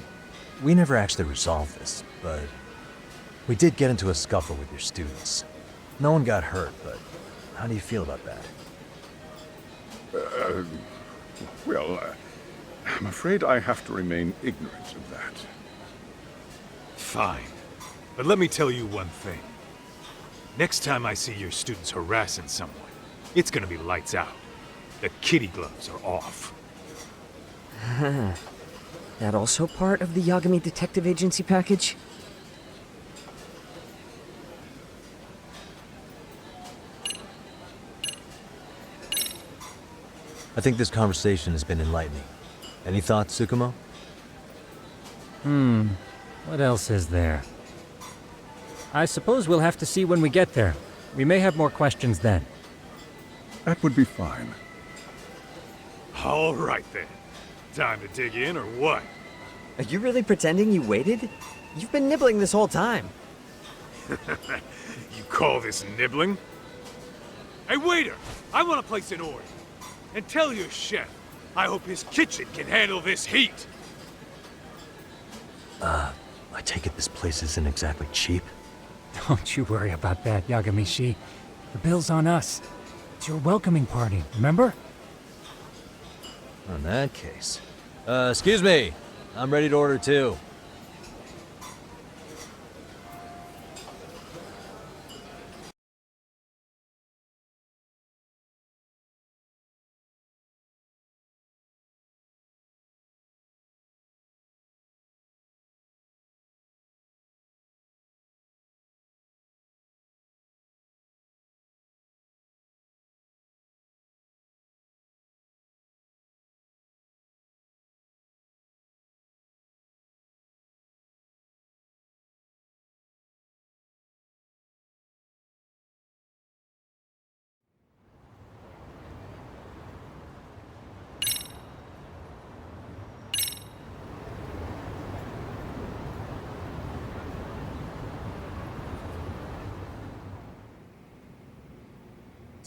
we never actually resolved this, but we did get into a scuffle with your students. No one got hurt, but how do you feel about that? I'm afraid I have to remain ignorant of that. Fine. But let me tell you one thing. Next time I see your students harassing someone, it's gonna be lights out. The kitty gloves are off. That also part of the Yagami Detective Agency package? I think this conversation has been enlightening. Any thoughts, Tsukumo? What else is there? I suppose we'll have to see when we get there. We may have more questions then. That would be fine. All right then. Time to dig in or what? Are you really pretending you waited? You've been nibbling this whole time. You call this nibbling? Hey waiter, I want to place an order. And tell your chef, I hope his kitchen can handle this heat. I take it this place isn't exactly cheap? Don't you worry about that, Yagami-shi. The bill's on us. It's your welcoming party, remember? In that case. Excuse me. I'm ready to order too.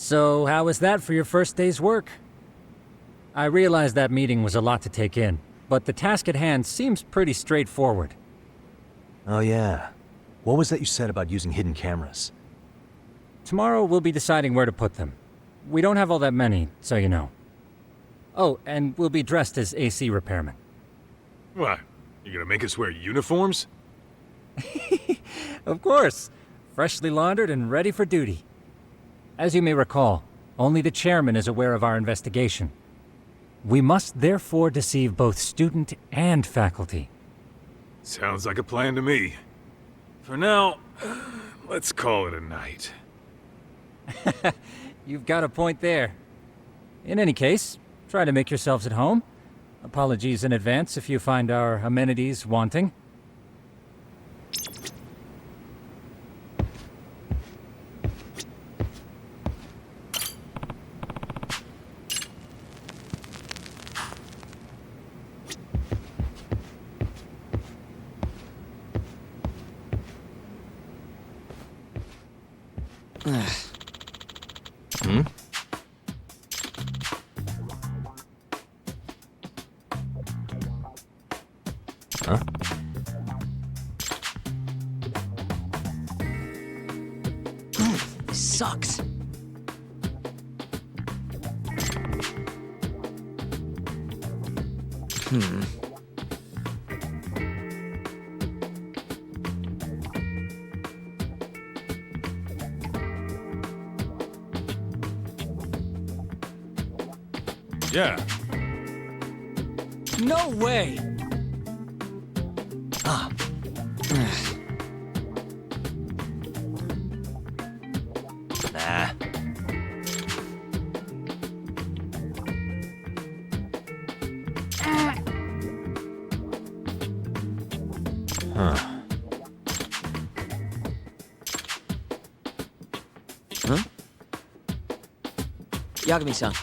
So, how was that for your first day's work? I realize that meeting was a lot to take in, but the task at hand seems pretty straightforward. Oh yeah. What was that you said about using hidden cameras? Tomorrow we'll be deciding where to put them. We don't have all that many, so you know. Oh, and we'll be dressed as AC repairmen. What? You gonna make us wear uniforms? Of course. Freshly laundered and ready for duty. As you may recall, only the chairman is aware of our investigation. We must therefore deceive both student and faculty. Sounds like a plan to me. For now, let's call it a night. You've got a point there. In any case, try to make yourselves at home. Apologies in advance if you find our amenities wanting. Hmm? Huh? Sucks. Yeah. No way! Ah. Nah. Huh. Huh? Yagami-san.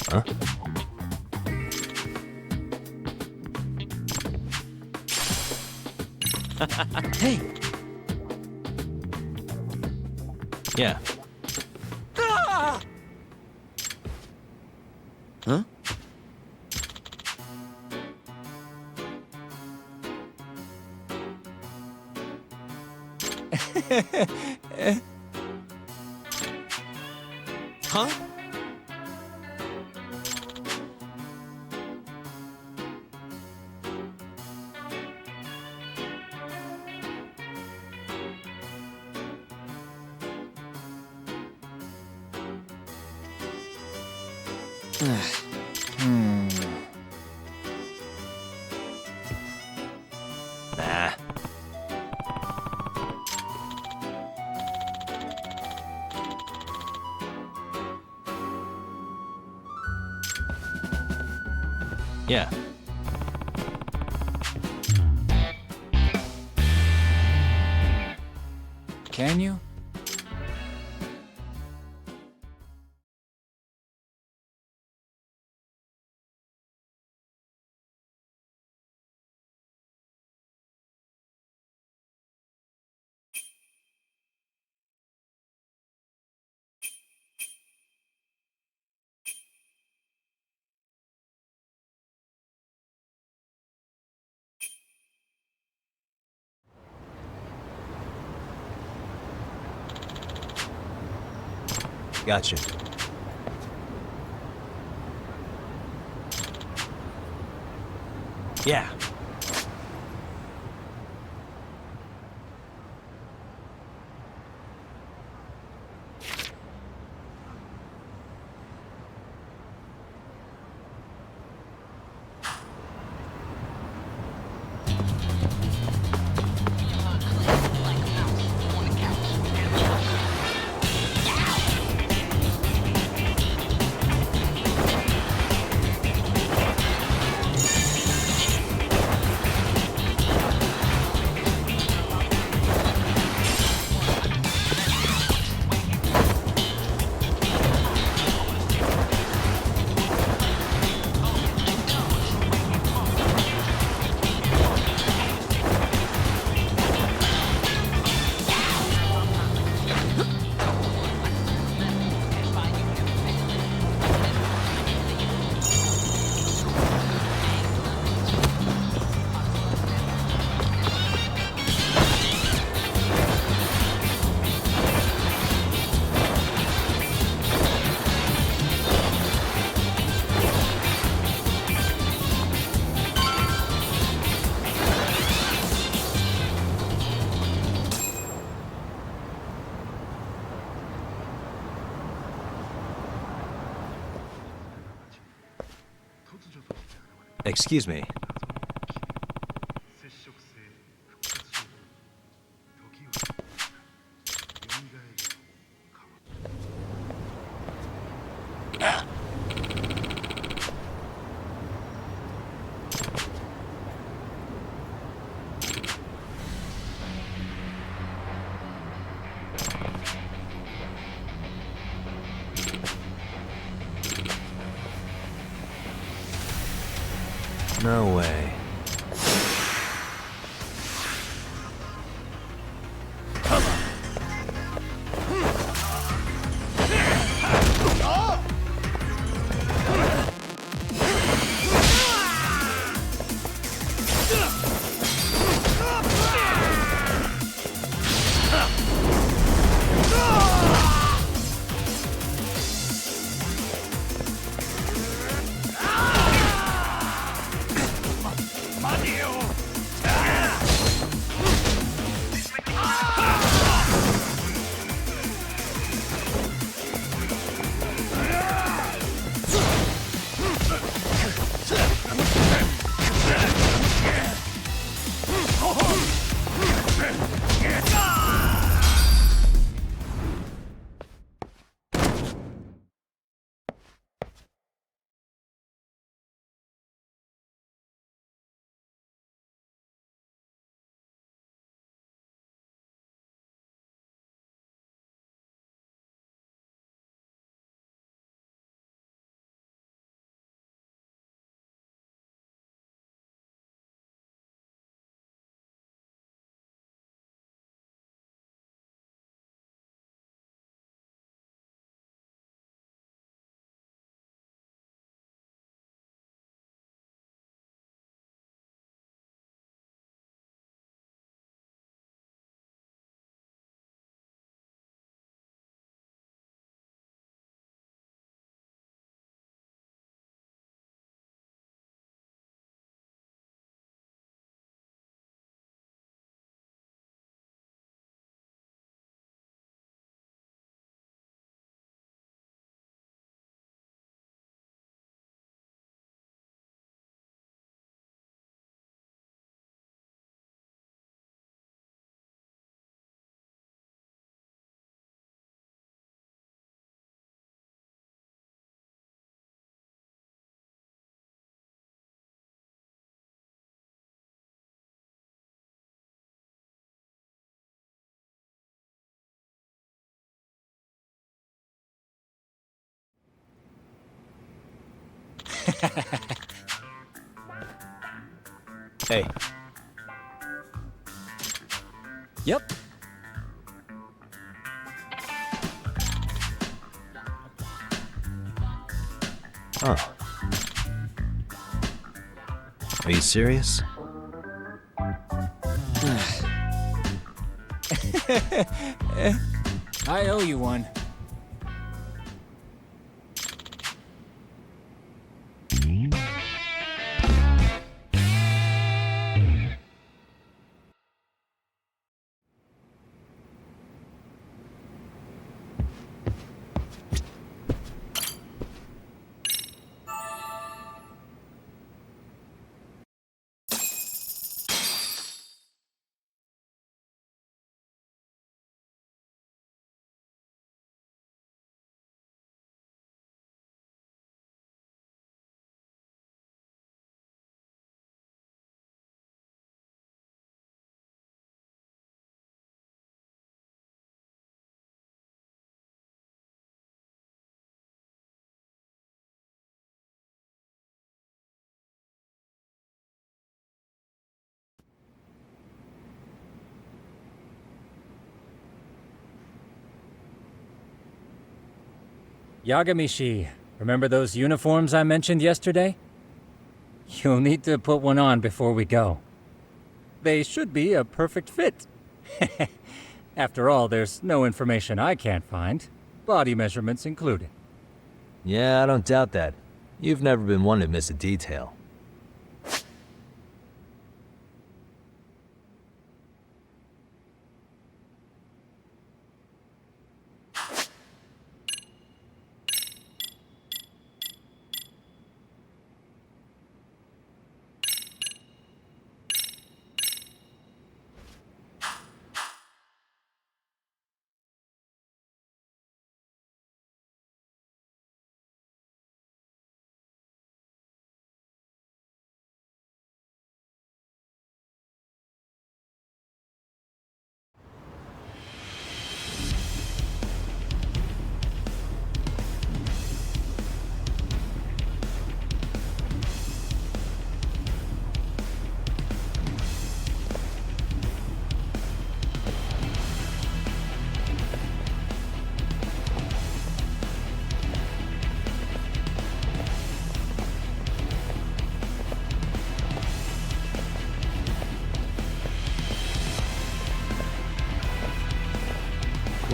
Huh? Hey! Yeah. Ah! Huh? Huh? Nah. Yeah. Can you? Gotcha. Yeah. Excuse me. No way. Hey. Yep. Oh. Are you serious? I owe you one. Yagamishi, remember those uniforms I mentioned yesterday? You'll need to put one on before we go. They should be a perfect fit. After all, there's no information I can't find, body measurements included. Yeah, I don't doubt that. You've never been one to miss a detail.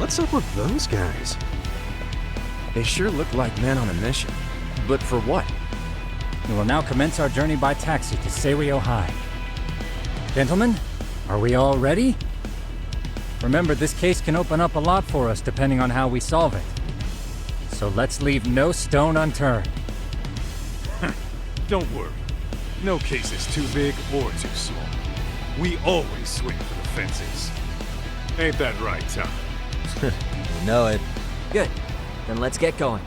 What's up with those guys? They sure look like men on a mission. But for what? We will now commence our journey by taxi to Seiryo High. Gentlemen, are we all ready? Remember, this case can open up a lot for us depending on how we solve it. So let's leave no stone unturned. Don't worry. No case is too big or too small. We always swing for the fences. Ain't that right, Tom? You know it. Good. Then let's get going.